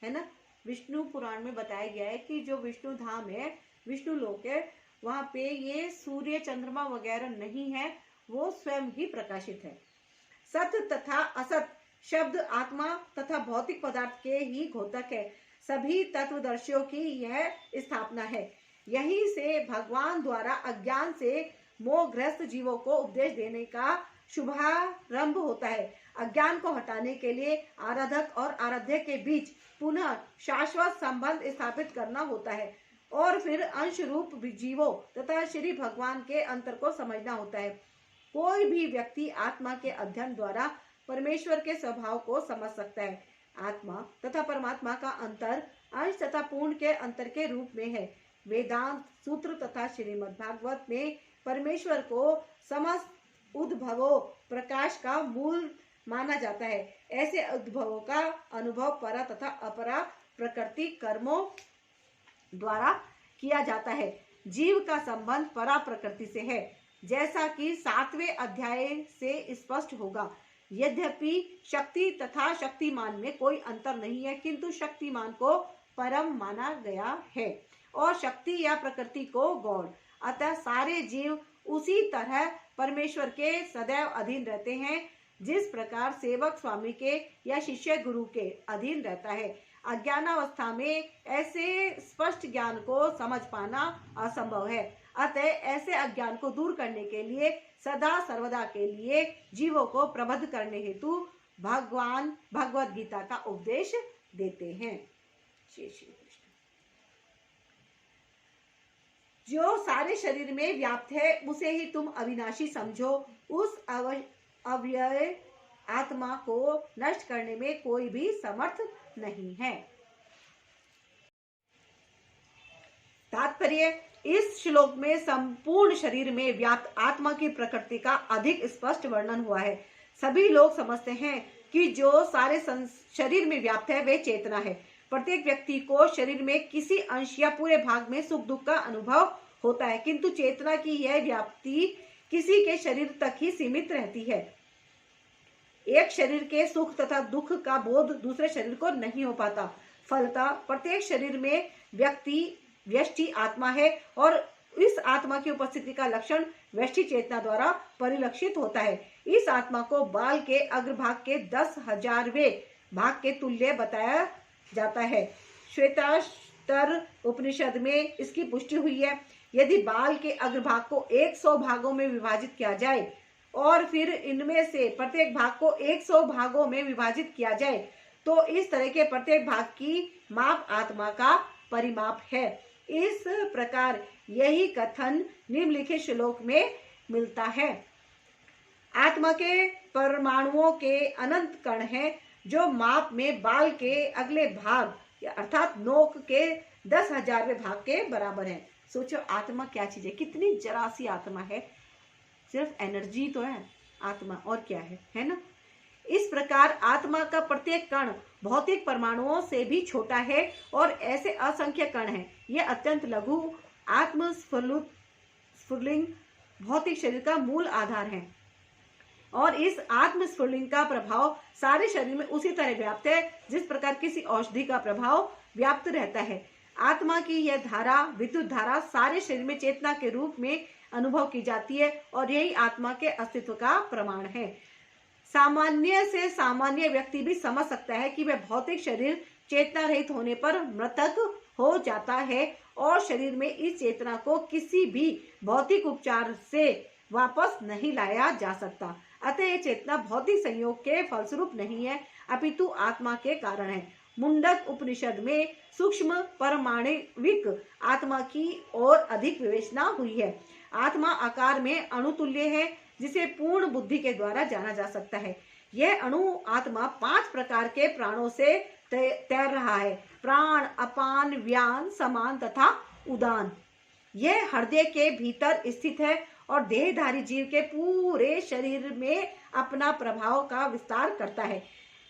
है ना। विष्णु पुराण में बताया गया है कि जो विष्णु धाम है, विष्णु लोक है, वहां पे ये सूर्य चंद्रमा वगैरह नहीं है, वो स्वयं ही प्रकाशित है। सत तथा असत शब्द आत्मा तथा भौतिक पदार्थ के ही घोतक है। सभी तत्वदर्शियों की यह स्थापना है। यहीं से भगवान द्वारा अज्ञान से मोहग्रस्त जीवों को उपदेश देने का शुभारंभ होता है। अज्ञान को हटाने के लिए आराधक और आराध्य के बीच पुनः शाश्वत संबंध स्थापित करना होता है और फिर अंश रूप जीवों तथा श्री भगवान के अंतर को समझना होता है। कोई भी व्यक्ति आत्मा के अध्ययन द्वारा परमेश्वर के स्वभाव को समझ सकता है। आत्मा तथा परमात्मा का अंतर अंश तथा पूर्ण के अंतर के रूप में है। वेदांत सूत्र तथा श्रीमद् भागवत में परमेश्वर को समस्त उद्भवों प्रकाश का मूल माना जाता है। ऐसे उद्भवों का अनुभव परा तथा अपरा प्रकृति कर्मों द्वारा किया जाता है। जीव का संबंध परा प्रकृति से है, जैसा कि 7वें अध्याय से स्पष्ट होगा। यद्यपि शक्ति तथा शक्तिमान में कोई अंतर नहीं है, किंतु शक्तिमान को परम माना गया है और शक्ति या प्रकृति को गौण। अतः सारे जीव उसी तरह परमेश्वर के सदैव अधीन रहते हैं, जिस प्रकार सेवक स्वामी के या शिष्य गुरु के अधीन रहता है। अज्ञानावस्था में ऐसे स्पष्ट ज्ञान को समझ पाना असंभव है। अतः ऐसे अज्ञान को दूर करने के लिए सदा सर्वदा के लिए जीवों को प्रबुद्ध करने हेतु भगवान भगवद गीता का उपदेश देते हैं। श्री कृष्ण। जो सारे शरीर में व्याप्त है, उसे ही तुम अविनाशी समझो। उस अव्यय आत्मा को नष्ट करने में कोई भी समर्थ नहीं है। तात्पर्य, इस श्लोक में संपूर्ण शरीर में व्याप्त आत्मा की प्रकृति का अधिक स्पष्ट वर्णन हुआ है। सभी लोग समझते हैं कि जो सारे शरीर में व्याप्त है वे चेतना है। प्रत्येक व्यक्ति को शरीर में किसी अंश या पूरे भाग में सुख दुख का अनुभव होता है, किंतु चेतना की यह व्याप्ति किसी के शरीर तक ही सीमित रहती है। एक शरीर के सुख तथा दुख का बोध दूसरे शरीर को नहीं हो पाता। फलतः प्रत्येक शरीर में व्यष्टि आत्मा है और इस आत्मा की उपस्थिति का लक्षण व्यष्टि चेतना द्वारा परिलक्षित होता है। इस आत्मा को बाल के अग्रभाग के 10,000वें भाग के तुल्य बताया जाता है। श्वेताश्तर उपनिषद में इसकी पुष्टि हुई है। यदि बाल के अग्रभाग को 100 भागों में विभाजित किया जाए और फिर इनमें से प्रत्येक भाग को 100 भागों में विभाजित किया जाए, तो इस तरह के प्रत्येक भाग की माप आत्मा का परिमाप है। इस प्रकार यही कथन निम्नलिखित श्लोक में मिलता है। आत्मा के परमाणुओं के अनंत कण हैं, जो माप में बाल के अगले भाग अर्थात नोक के 10,000वें भाग के बराबर है। सोचो आत्मा क्या चीज है, कितनी जरा सी आत्मा है। सिर्फ एनर्जी तो है आत्मा, और क्या है ना। इस प्रकार आत्मा का प्रत्येक कण भौतिक परमाणुओं से भी छोटा है और ऐसे असंख्य कण हैं। यह अत्यंत लघु आत्मस्फुलिंग भौतिक शरीर का मूल आधार है और इस आत्मस्फुलिंग का प्रभाव सारे शरीर में उसी तरह व्याप्त है जिस प्रकार किसी औषधि का प्रभाव व्याप्त रहता है। आत्मा की यह धारा, विद्युत धारा, सारे शरीर में चेतना के रूप में अनुभव की जाती है और यही आत्मा के अस्तित्व का प्रमाण है। सामान्य से सामान्य व्यक्ति भी समझ सकता है कि वह भौतिक शरीर चेतना रहित होने पर मृतक हो जाता है और शरीर में इस चेतना को किसी भी भौतिक उपचार से वापस नहीं लाया जा सकता। अतः यह चेतना भौतिक संयोग के फलस्वरूप नहीं है, अपितु आत्मा के कारण है। मुंडक उपनिषद में सूक्ष्म परमाणविक आत्मा की ओर अधिक विवेचना हुई है। आत्मा आकार में अणुतुल्य है, जिसे पूर्ण बुद्धि के द्वारा जाना जा सकता है। यह अणु आत्मा 5 प्रकार के प्राणों से तैर रहा है: प्राण, अपान, व्यान, समान तथा उदान। यह हृदय के भीतर स्थित है और देहधारी जीव के पूरे शरीर में अपना प्रभाव का विस्तार करता है।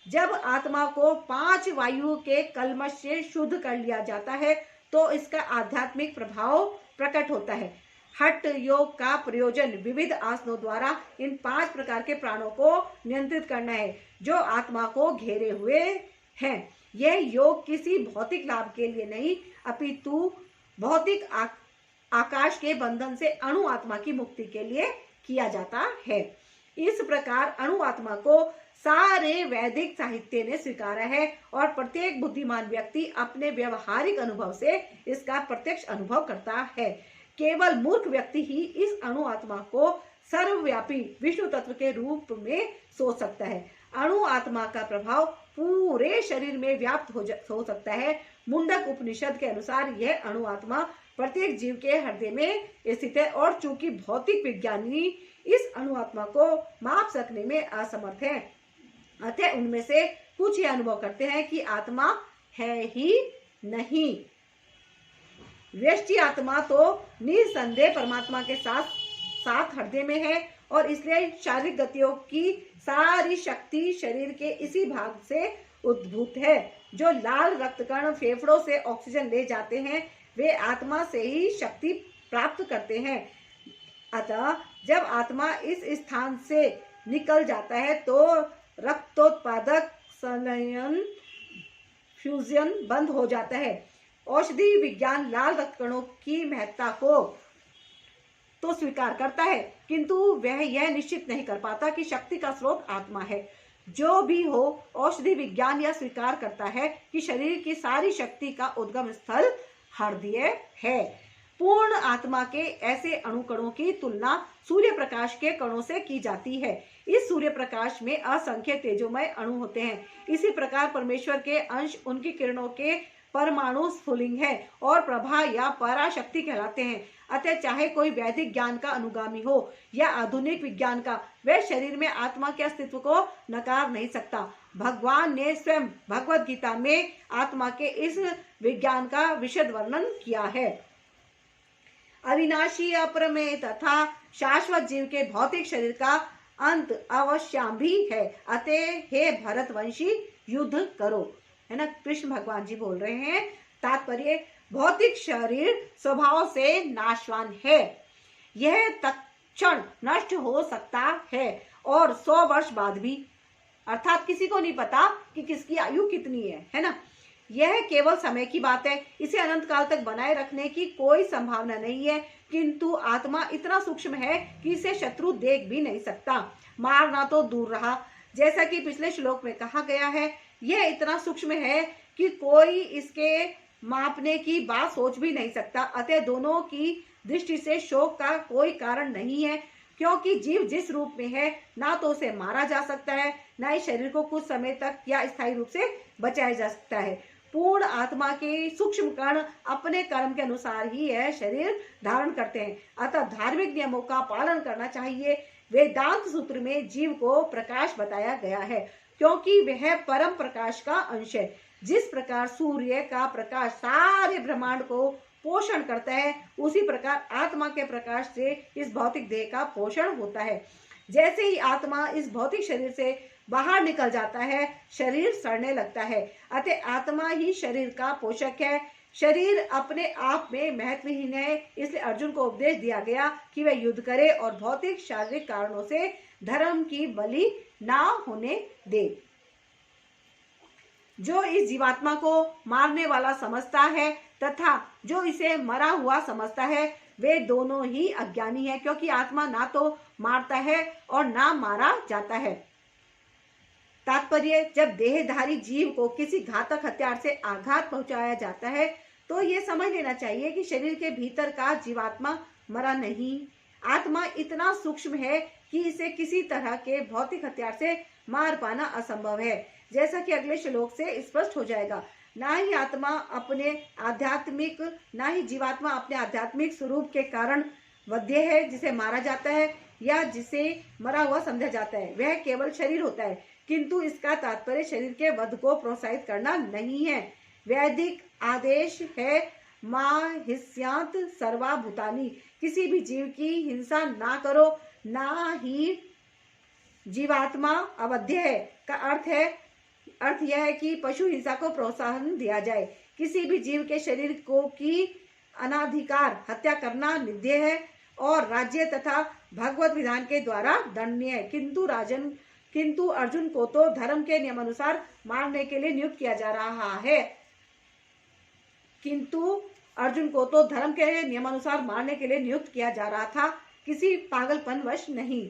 जब आत्मा को 5 वायुओं के कल्मश से शुद्ध कर लिया जाता है तो इसका आध्यात्मिक प्रभाव प्रकट होता है। हठ योग का प्रयोजन विविध आसनों द्वारा इन 5 प्रकार के प्राणों को नियंत्रित करना है जो आत्मा को घेरे हुए हैं। यह योग किसी भौतिक लाभ के लिए नहीं, अपितु भौतिक आकाश के बंधन से अणु आत्मा की मुक्ति के लिए किया जाता है। इस प्रकार अणु आत्मा को सारे वैदिक साहित्य ने स्वीकारा है और प्रत्येक बुद्धिमान व्यक्ति अपने व्यवहारिक अनुभव से इसका प्रत्यक्ष अनुभव करता है। केवल मूर्ख व्यक्ति ही इस अणु आत्मा को सर्वव्यापी विष्णु तत्व के रूप में सोच सकता है। अणु आत्मा का प्रभाव पूरे शरीर में व्याप्त हो सकता है। मुंडक उपनिषद के अनुसार यह अणु आत्मा प्रत्येक जीव के हृदय में स्थित है और चूंकि भौतिक विज्ञानी इस अणु आत्मा को माप सकने में असमर्थ है, अतः उनमें से कुछ ये अनुभव करते हैं कि आत्मा है ही नहीं। व्यष्टि आत्मा तो निसंदेह परमात्मा के साथ हृदय में है और इसलिए शारीरिक गतियों की सारी शक्ति शरीर के इसी भाग से उद्भूत है। जो लाल रक्त कण फेफड़ों से ऑक्सीजन ले जाते हैं वे आत्मा से ही शक्ति प्राप्त करते हैं। अतः जब आत्मा इस स्थान से निकल जाता है तो रक्तोत्पादक संलयन फ्यूजन बंद हो जाता है। औषधि विज्ञान लाल रक्त कणों की महत्ता को तो स्वीकार करता है, किंतु वह यह निश्चित नहीं कर पाता कि शक्ति का स्रोत आत्मा है। जो भी हो, औषधि विज्ञान यह स्वीकार करता है कि शरीर की सारी शक्ति का उद्गम स्थल हृदय है। पूर्ण आत्मा के ऐसे अणुकणों की तुलना सूर्य प्रकाश के कणों से की जाती है। इस सूर्य प्रकाश में असंख्य तेजोमय अणु होते हैं। इसी प्रकार परमेश्वर के अंश उनकी किरणों के परमाणु स्फुलिंग है और प्रभा या पराशक्ति कहलाते हैं। अतः चाहे कोई वैदिक ज्ञान का अनुगामी हो या आधुनिक विज्ञान का, वह शरीर में आत्मा के अस्तित्व को नकार नहीं सकता। भगवान ने स्वयं भगवद गीता में आत्मा के इस विज्ञान का विशद वर्णन किया है। अविनाशी, अप्रमेय तथा शाश्वत जीव के भौतिक शरीर का अंत अवश्याम्भी है। अतः हे भरतवंशी युद्ध करो, है ना, कृष्ण भगवान जी बोल रहे हैं। तात्पर्य, भौतिक शरीर स्वभाव से नाशवान है। यह तत्क्षण नष्ट हो सकता है और 100 वर्ष बाद भी, अर्थात किसी को नहीं पता कि किसकी आयु कितनी है ना। यह केवल समय की बात है। इसे अनंत काल तक बनाए रखने की कोई संभावना नहीं है, किंतु आत्मा इतना सूक्ष्म है कि इसे शत्रु देख भी नहीं सकता। मारना तो दूर रहा, जैसा कि पिछले श्लोक में कहा गया है, यह इतना सूक्ष्म है कि कोई इसके मापने की बात सोच भी नहीं सकता। अतः दोनों की दृष्टि से शोक का कोई कारण नहीं है, क्योंकि जीव जिस रूप में है ना तो उसे मारा जा सकता है, ना ही शरीर को कुछ समय तक या स्थायी रूप से बचाया जा सकता है। पूर्ण आत्मा के सूक्ष्म कण अपने कर्म के अनुसार ही यह शरीर धारण करते हैं। अतः धार्मिक नियमों का पालन करना चाहिए। वेदांत सूत्र में जीव को प्रकाश बताया गया है, क्योंकि वह परम प्रकाश का अंश है। जिस प्रकार सूर्य का प्रकाश सारे ब्रह्मांड को पोषण करता है, उसी प्रकार आत्मा के प्रकाश से इस भौतिक देह का पोषण होता है। जैसे ही आत्मा इस भौतिक शरीर से बाहर निकल जाता है, शरीर सड़ने लगता है। अतः आत्मा ही शरीर का पोषक है। शरीर अपने आप में महत्वहीन है, इसलिए अर्जुन को उपदेश दिया गया कि वह युद्ध करे और भौतिक शारीरिक कारणों से धर्म की बलि ना होने दे। जो इस जीवात्मा को मारने वाला समझता है तथा जो इसे मरा हुआ समझता है, वे दोनों ही अज्ञानी है, क्योंकि आत्मा ना तो मारता है और ना मारा जाता है। तात्पर्य, जब देहधारी जीव को किसी घातक हथियार से आघात पहुंचाया जाता है तो ये समझ लेना चाहिए कि शरीर के भीतर का जीवात्मा मरा नहीं। आत्मा इतना सूक्ष्म है कि इसे किसी तरह के भौतिक हथियार से मार पाना असंभव है, जैसा कि अगले श्लोक से स्पष्ट हो जाएगा। ना ही जीवात्मा अपने आध्यात्मिक स्वरूप के कारण वध्य है, जिसे मारा जाता है या जिसे मरा हुआ समझा जाता है। वह केवल शरीर होता है, किंतु इसका तात्पर्य शरीर के वध को प्रोत्साहित करना नहीं है। वैदिक आदेश है मां हिस्यांत सर्वा भूतानि, किसी भी जीव की हिंसा ना करो, ना ही जीवात्मा अवध्य है का अर्थ यह है कि पशु हिंसा को प्रोत्साहन दिया जाए। किसी भी जीव के शरीर की अनाधिकार हत्या करना निंद्य है और राज्य तथा भगवत विधान के द्वारा दंडनीय है। किंतु अर्जुन को तो धर्म के नियमानुसार मारने के लिए नियुक्त किया जा रहा है। था, किसी पागलपन वश नहीं।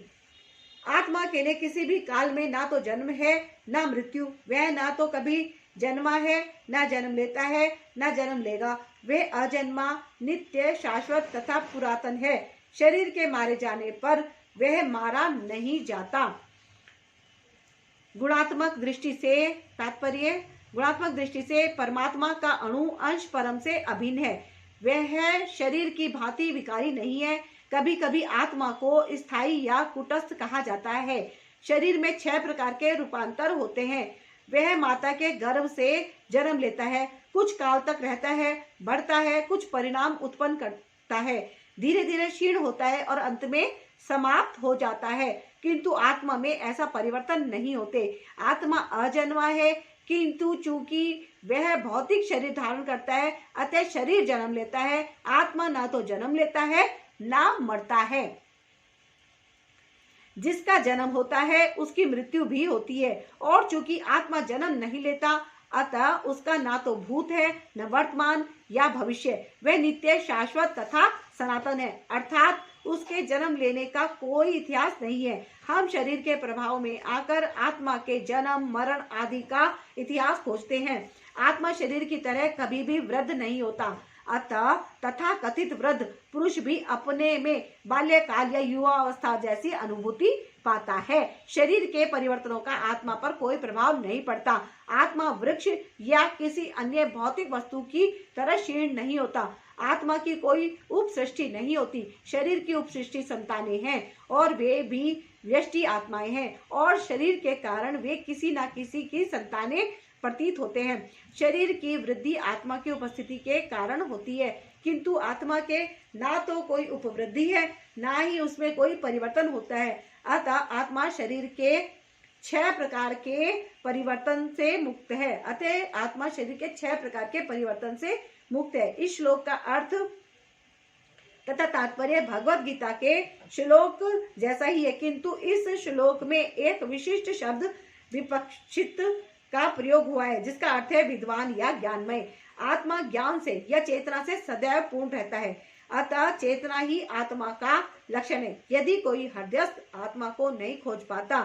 आत्मा के लिए किसी भी काल में ना तो जन्म है ना मृत्यु। वह ना तो कभी जन्मा है, ना जन्म लेता है, ना जन्म लेगा। वह अजन्मा, नित्य, शाश्वत तथा पुरातन है। शरीर के मारे जाने पर वह मारा नहीं जाता। गुणात्मक दृष्टि से परमात्मा का अणु अंश परम से अभिन्न है। वह शरीर की भांति विकारी नहीं है। कभी कभी आत्मा को स्थायी या कुटस्थ कहा जाता है। शरीर में 6 प्रकार के रूपांतर होते हैं। वह माता के गर्भ से जन्म लेता है, कुछ काल तक रहता है, बढ़ता है, कुछ परिणाम उत्पन्न करता है, धीरे धीरे क्षीण होता है और अंत में समाप्त हो जाता है। किंतु आत्मा में ऐसा परिवर्तन नहीं होते। आत्मा अजन्मा है, किंतु चूंकि वह भौतिक शरीर धारण करता है, अतः शरीर जन्म लेता है। आत्मा ना तो जन्म लेता है ना मरता है। जिसका जन्म होता है उसकी मृत्यु भी होती है, और चूंकि आत्मा जन्म नहीं लेता, अतः उसका ना तो भूत है, न वर्तमान या भविष्य। वह नित्य, शाश्वत तथा सनातन है, अर्थात उसके जन्म लेने का कोई इतिहास नहीं है। हम शरीर के प्रभाव में आकर आत्मा के जन्म, मरण आदि का इतिहास खोजते हैं। आत्मा शरीर की तरह कभी भी वृद्ध नहीं होता। अतः तथा कथित वृद्ध पुरुष भी अपने में बाल्यकाल या युवा अवस्था जैसी अनुभूति पाता है। शरीर के परिवर्तनों का आत्मा पर कोई प्रभाव नहीं पड़ता। आत्मा वृक्ष या किसी अन्य भौतिक वस्तु की तरह क्षीण नहीं होता। आत्मा की कोई उपसृष्टि नहीं होती। शरीर की उपसृष्टि संतानें हैं और वे भी व्यष्टि आत्माएं हैं, और शरीर के कारण वे किसी न किसी की संतानें प्रतीत होते हैं। शरीर की वृद्धि आत्मा की उपस्थिति के कारण होती है, किंतु आत्मा के ना तो कोई उपवृद्धि है, ना ही उसमें कोई परिवर्तन होता है। अतः आत्मा शरीर के 6 प्रकार के परिवर्तन से मुक्त है। इस श्लोक का अर्थ तथा तात्पर्य भगवत गीता के श्लोक जैसा ही है, किंतु इस श्लोक में एक विशिष्ट शब्द विपक्षित का प्रयोग हुआ है, जिसका अर्थ है विद्वान या ज्ञानमय। आत्मा ज्ञान से या चेतना से सदैव पूर्ण रहता है, अतः चेतना ही आत्मा का लक्षण है। यदि कोई हृदयस्थ आत्मा को नहीं खोज पाता,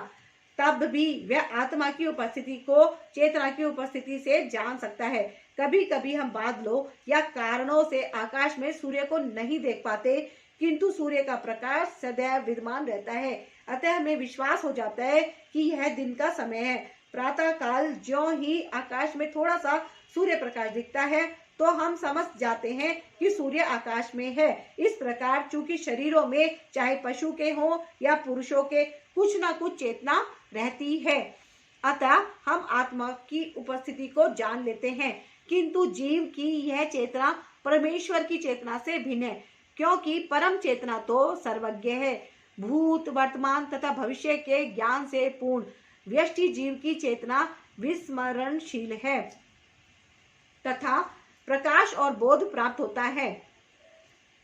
तब भी वह आत्मा की उपस्थिति को चेतना की उपस्थिति से जान सकता है। कभी कभी हम बादलों या कारणों से आकाश में सूर्य को नहीं देख पाते, किंतु सूर्य का प्रकाश सदैव विद्यमान रहता है। अतः हमें विश्वास हो जाता है कि यह दिन का समय है। प्रातः काल ज्यों ही आकाश में थोड़ा सा सूर्य प्रकाश दिखता है, तो हम समझ जाते हैं कि सूर्य आकाश में है। इस प्रकार चूंकि शरीरों में चाहे पशु के हों या पुरुषों के कुछ ना कुछ चेतना रहती है, अतः हम आत्मा की उपस्थिति को जान लेते हैं। किंतु जीव की यह चेतना परमेश्वर की चेतना से भिन्न है, क्योंकि परम चेतना तो सर्वज्ञ है, भूत, वर्तमान तथा भविष्य के ज्ञान से पूर्ण। व्यष्टि जीव की चेतना विस्मरणशील है तथा प्रकाश और बोध प्राप्त होता है।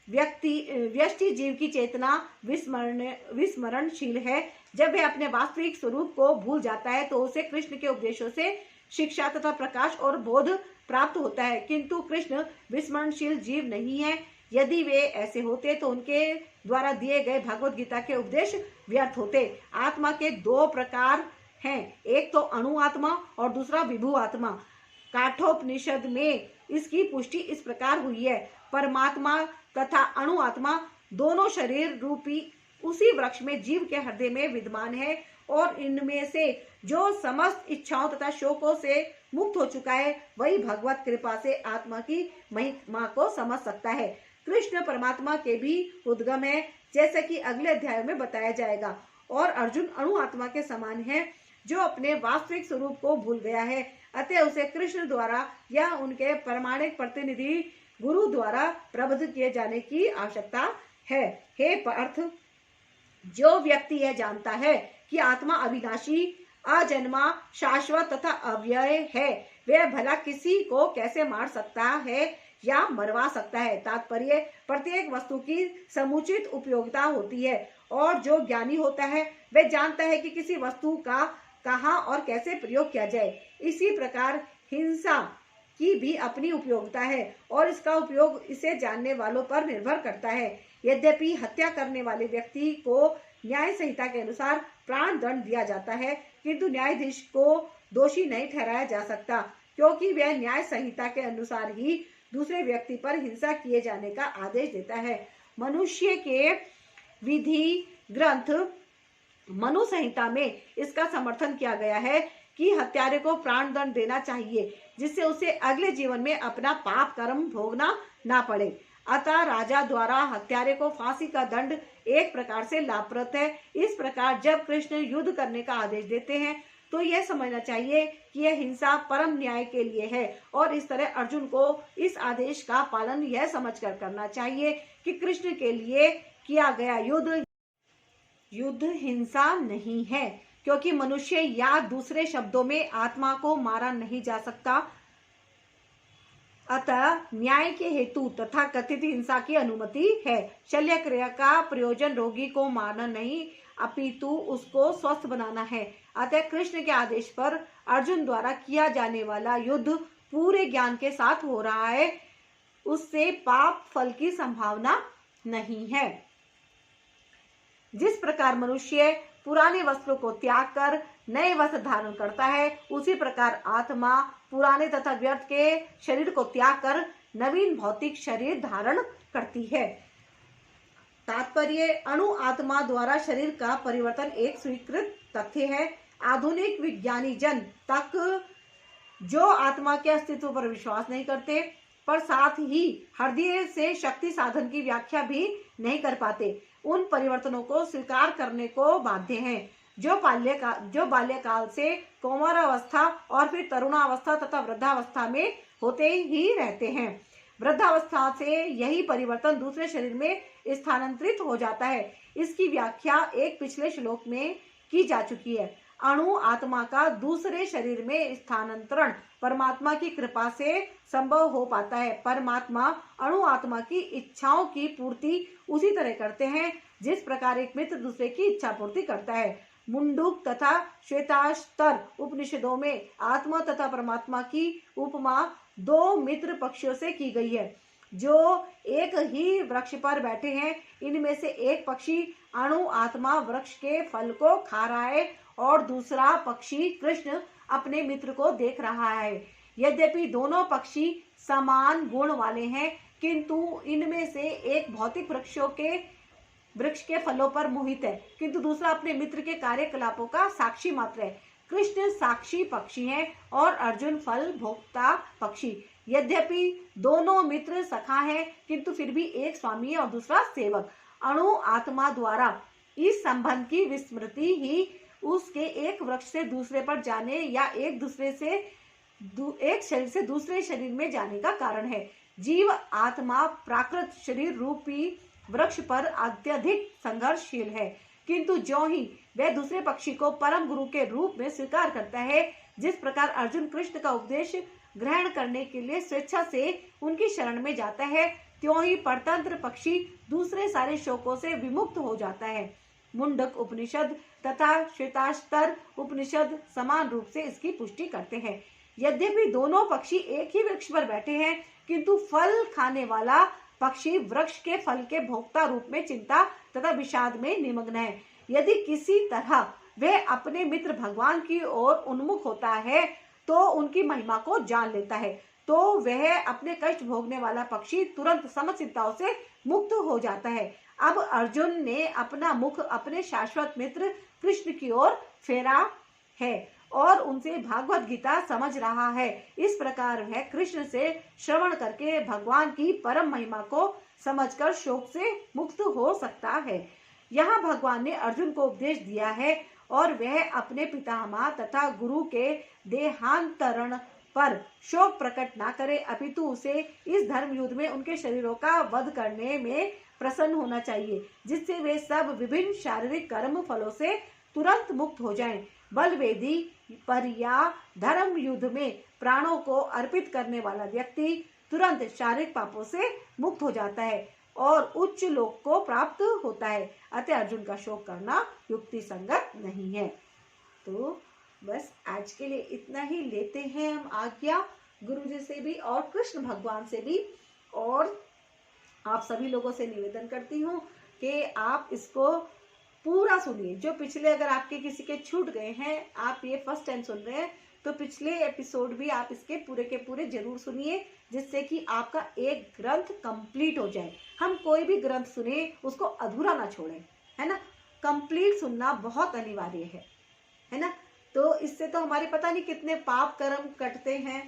व्यष्टि जीव की चेतना विस्मरणशील है। जब वह अपने वास्तविक स्वरूप को भूल जाता है, तो उसे कृष्ण के उपदेशों से शिक्षा तथा प्रकाश और बोध प्राप्त होता है। किंतु कृष्ण विस्मरणशील जीव नहीं है। यदि वे ऐसे होते तो उनके द्वारा दिए गए भगवत गीता के उपदेश व्यर्थ होते। आत्मा के दो प्रकार हैं, एक तो अणु आत्मा और दूसरा विभु आत्मा। काठोपनिषद में इसकी पुष्टि इस प्रकार हुई है, परमात्मा तथा अणु आत्मा दोनों शरीर रूपी उसी वृक्ष में जीव के हृदय में विद्यमान है और इनमें से जो समस्त इच्छाओं तथा शोकों से मुक्त हो चुका है वही भगवत कृपा से आत्मा की महिमा को समझ सकता है। कृष्ण परमात्मा के भी उद्गम है, जैसे कि अगले अध्याय में बताया जाएगा, और अर्जुन अणु आत्मा के समान है जो अपने वास्तविक स्वरूप को भूल गया है। अतः उसे कृष्ण द्वारा या उनके प्रामाणिक प्रतिनिधि गुरु द्वारा प्रबुद्ध किए जाने की आवश्यकता है। हे पार्थ, जो व्यक्ति यह जानता है कि आत्मा अविनाशी, अजन्मा, शाश्वत तथा अव्यय है, वह भला किसी को कैसे मार सकता है या मरवा सकता है। तात्पर्य, प्रत्येक वस्तु की समुचित उपयोगिता होती है और जो ज्ञानी होता है वह जानता है कि किसी वस्तु का कहाँ और कैसे प्रयोग किया जाए। इसी प्रकार हिंसा की भी अपनी उपयोगिता है और इसका उपयोग इसे जानने वालों पर निर्भर करता है। यद्यपि हत्या करने वाले व्यक्ति को न्याय संहिता के अनुसार प्राण दंड दिया जाता है, किंतु न्यायाधीश को दोषी नहीं ठहराया जा सकता, क्योंकि वह न्याय संहिता के अनुसार ही दूसरे व्यक्ति पर हिंसा किए जाने का आदेश देता है। मनुष्य के विधि ग्रंथ मनु संहिता में इसका समर्थन किया गया है कि हत्यारे को प्राण दंड देना चाहिए, जिससे उसे अगले जीवन में अपना पाप कर्म भोगना ना पड़े। अतः राजा द्वारा हत्यारे को फांसी का दंड एक प्रकार से लाभप्रद है। इस प्रकार जब कृष्ण युद्ध करने का आदेश देते हैं तो यह समझना चाहिए कि यह हिंसा परम न्याय के लिए है, और इस तरह अर्जुन को इस आदेश का पालन यह समझकर करना चाहिए कि कृष्ण के लिए किया गया युद्ध हिंसा नहीं है, क्योंकि मनुष्य या दूसरे शब्दों में आत्मा को मारा नहीं जा सकता। अतः न्याय के हेतु तथा कथित हिंसा की अनुमति है। शल्य क्रिया का प्रयोजन रोगी को मारना नहीं, अपितु उसको स्वस्थ बनाना है। अतः कृष्ण के आदेश पर अर्जुन द्वारा किया जाने वाला युद्ध पूरे ज्ञान के साथ हो रहा है, उससे पाप फल की संभावना नहीं है। जिस प्रकार मनुष्य पुराने वस्त्रों को त्याग कर नए वस्त्र धारण करता है, उसी प्रकार आत्मा पुराने तथा व्यर्थ के शरीर को त्याग कर नवीन भौतिक शरीर धारण करती है। तात्पर्य, अणु आत्मा द्वारा शरीर का परिवर्तन एक स्वीकृत तथ्य है। आधुनिक विज्ञानी जन तक जो आत्मा के अस्तित्व पर विश्वास नहीं करते, पर साथ ही हृदय से शक्ति साधन की व्याख्या भी नहीं कर पाते, उन परिवर्तनों को स्वीकार करने को बाध्य हैं, जो बाल्यकाल से कौमारावस्था और फिर तरुणावस्था तथा वृद्धावस्था में होते ही रहते हैं। वृद्धावस्था से यही परिवर्तन दूसरे शरीर में स्थानांतरित हो जाता है। इसकी व्याख्या एक पिछले श्लोक में की जा चुकी है। अणु आत्मा का दूसरे शरीर में स्थानांतरण परमात्मा की कृपा से संभव हो पाता है। परमात्मा अणु आत्मा की इच्छाओं की पूर्ति उसी तरह करते हैं जिस प्रकार एक मित्र दूसरे की इच्छा पूर्ति करता है। मुंडुक तथा श्वेताश्तर उपनिषदों में आत्मा तथा परमात्मा की उपमा दो मित्र पक्षियों से की गई है, जो एक ही वृक्ष पर बैठे हैं। इनमें से एक पक्षी अणु आत्मा वृक्ष के फल को खा रहा है और दूसरा पक्षी कृष्ण अपने मित्र को देख रहा है। यद्यपि दोनों पक्षी समान गुण वाले हैं, किंतु इनमें से एक भौतिक वृक्ष के फलों पर मोहित है, किंतु दूसरा अपने मित्र के कार्यकलापों का साक्षी मात्र है। कृष्ण साक्षी पक्षी हैं और अर्जुन फल भोक्ता पक्षी। यद्यपि दोनों मित्र सखा हैं, किंतु फिर भी एक स्वामी और दूसरा सेवक। अणु आत्मा द्वारा इस संबंध की विस्मृति ही उसके एक वृक्ष से दूसरे पर जाने या एक शरीर से दूसरे शरीर में जाने का कारण है। जीव आत्मा प्राकृत शरीर रूपी वृक्ष पर अत्यधिक संघर्षशील है, किंतु ज्यों ही वह दूसरे पक्षी को परम गुरु के रूप में स्वीकार करता है, जिस प्रकार अर्जुन कृष्ण का उपदेश ग्रहण करने के लिए स्वेच्छा से उनकी शरण में जाता है, त्यों ही परतंत्र पक्षी दूसरे सारे शोकों से विमुक्त हो जाता है। मुंडक उपनिषद तथा श्वेताश्तर उपनिषद समान रूप से इसकी पुष्टि करते हैं। यद्यपि दोनों पक्षी एक ही वृक्ष पर बैठे हैं, किंतु फल खाने वाला पक्षी वृक्ष के फल के भोक्ता रूप में चिंता तथा विषाद में निमग्न है। यदि किसी तरह वह अपने मित्र भगवान की ओर उन्मुख होता है तो उनकी महिमा को जान लेता है, तो वह अपने कष्ट भोगने वाला पक्षी तुरंत समस्त चिंताओं से मुक्त हो जाता है। अब अर्जुन ने अपना मुख अपने शाश्वत मित्र कृष्ण की ओर फेरा है और उनसे भागवत गीता समझ रहा है। इस प्रकार वह कृष्ण से श्रवण करके भगवान की परम महिमा को समझकर शोक से मुक्त हो सकता है। यहाँ भगवान ने अर्जुन को उपदेश दिया है और वह अपने पितामह तथा गुरु के देहांतरण पर शोक प्रकट ना करे, अपितु उसे इस धर्म युद्ध में उनके शरीरों का वध करने में प्रसन्न होना चाहिए, जिससे वे सब विभिन्न शारीरिक कर्म फलों से तुरंत मुक्त हो जाएं। बलवेदी पर या धर्म युद्ध में प्राणों को अर्पित करने वाला व्यक्ति तुरंत शारीरिक पापों से मुक्त हो जाता है और उच्च लोक को प्राप्त होता है। अतः अर्जुन का शोक करना युक्ति संगत नहीं है। तो बस आज के लिए इतना ही लेते हैं हम आज्ञा गुरु जी से भी और कृष्ण भगवान से भी, और आप सभी लोगों से निवेदन करती हूँ कि आप इसको पूरा सुनिए। जो पिछले अगर आपके किसी के छूट गए हैं, आप ये फर्स्ट टाइम सुन रहे हैं, तो पिछले एपिसोड भी आप इसके पूरे के पूरे जरूर सुनिए, जिससे कि आपका एक ग्रंथ कंप्लीट हो जाए। हम कोई भी ग्रंथ सुने उसको अधूरा ना छोड़ें, है ना। कंप्लीट सुनना बहुत अनिवार्य है ना। तो इससे तो हमारे पता नहीं कितने पाप कर्म कटते हैं।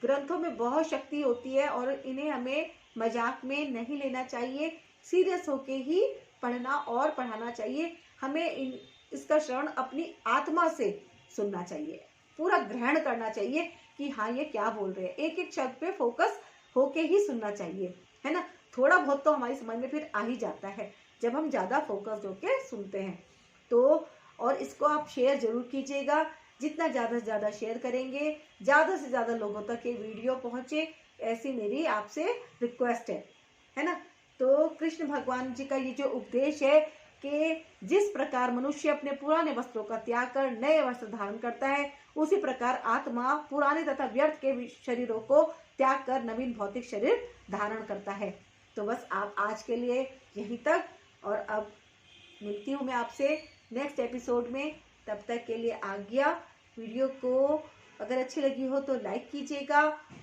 ग्रंथों में बहुत शक्ति होती है और इन्हें हमें मजाक में नहीं लेना चाहिए, सीरियस होके ही पढ़ना और पढ़ाना चाहिए। हमें इसका श्रवण अपनी आत्मा से सुनना चाहिए, पूरा ग्रहण करना चाहिए कि हाँ ये क्या बोल रहे हैं। एक एक शब्द पे फोकस होके ही सुनना चाहिए, है ना। थोड़ा बहुत तो हमारी समझ में फिर आ ही जाता है जब हम ज़्यादा फोकस होके सुनते हैं। तो और इसको आप शेयर जरूर कीजिएगा, जितना ज़्यादा से ज़्यादा शेयर करेंगे ज़्यादा से ज़्यादा लोगों तक ये वीडियो पहुँचे, ऐसी मेरी आपसे रिक्वेस्ट है ना। तो कृष्ण भगवान जी का ये जो उपदेश है कि जिस प्रकार मनुष्य अपने पुराने वस्त्रों का त्याग कर नए वस्त्र धारण करता है, उसी प्रकार आत्मा पुराने तथा व्यर्थ के शरीरों को त्याग कर नवीन भौतिक शरीर धारण करता है। तो बस आप आज के लिए यहीं तक, और अब मिलती हूँ मैं आपसे नेक्स्ट एपिसोड में। तब तक के लिए आज्ञा। वीडियो को अगर अच्छी लगी हो तो लाइक कीजिएगा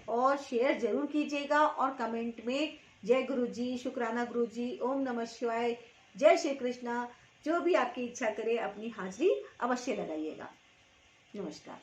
और शेयर जरूर कीजिएगा, और कमेंट में जय गुरु जी, शुक्राना गुरु जी, ओम नमः शिवाय, जय श्री कृष्णा, जो भी आपकी इच्छा करे अपनी हाजिरी अवश्य लगाइएगा। नमस्कार।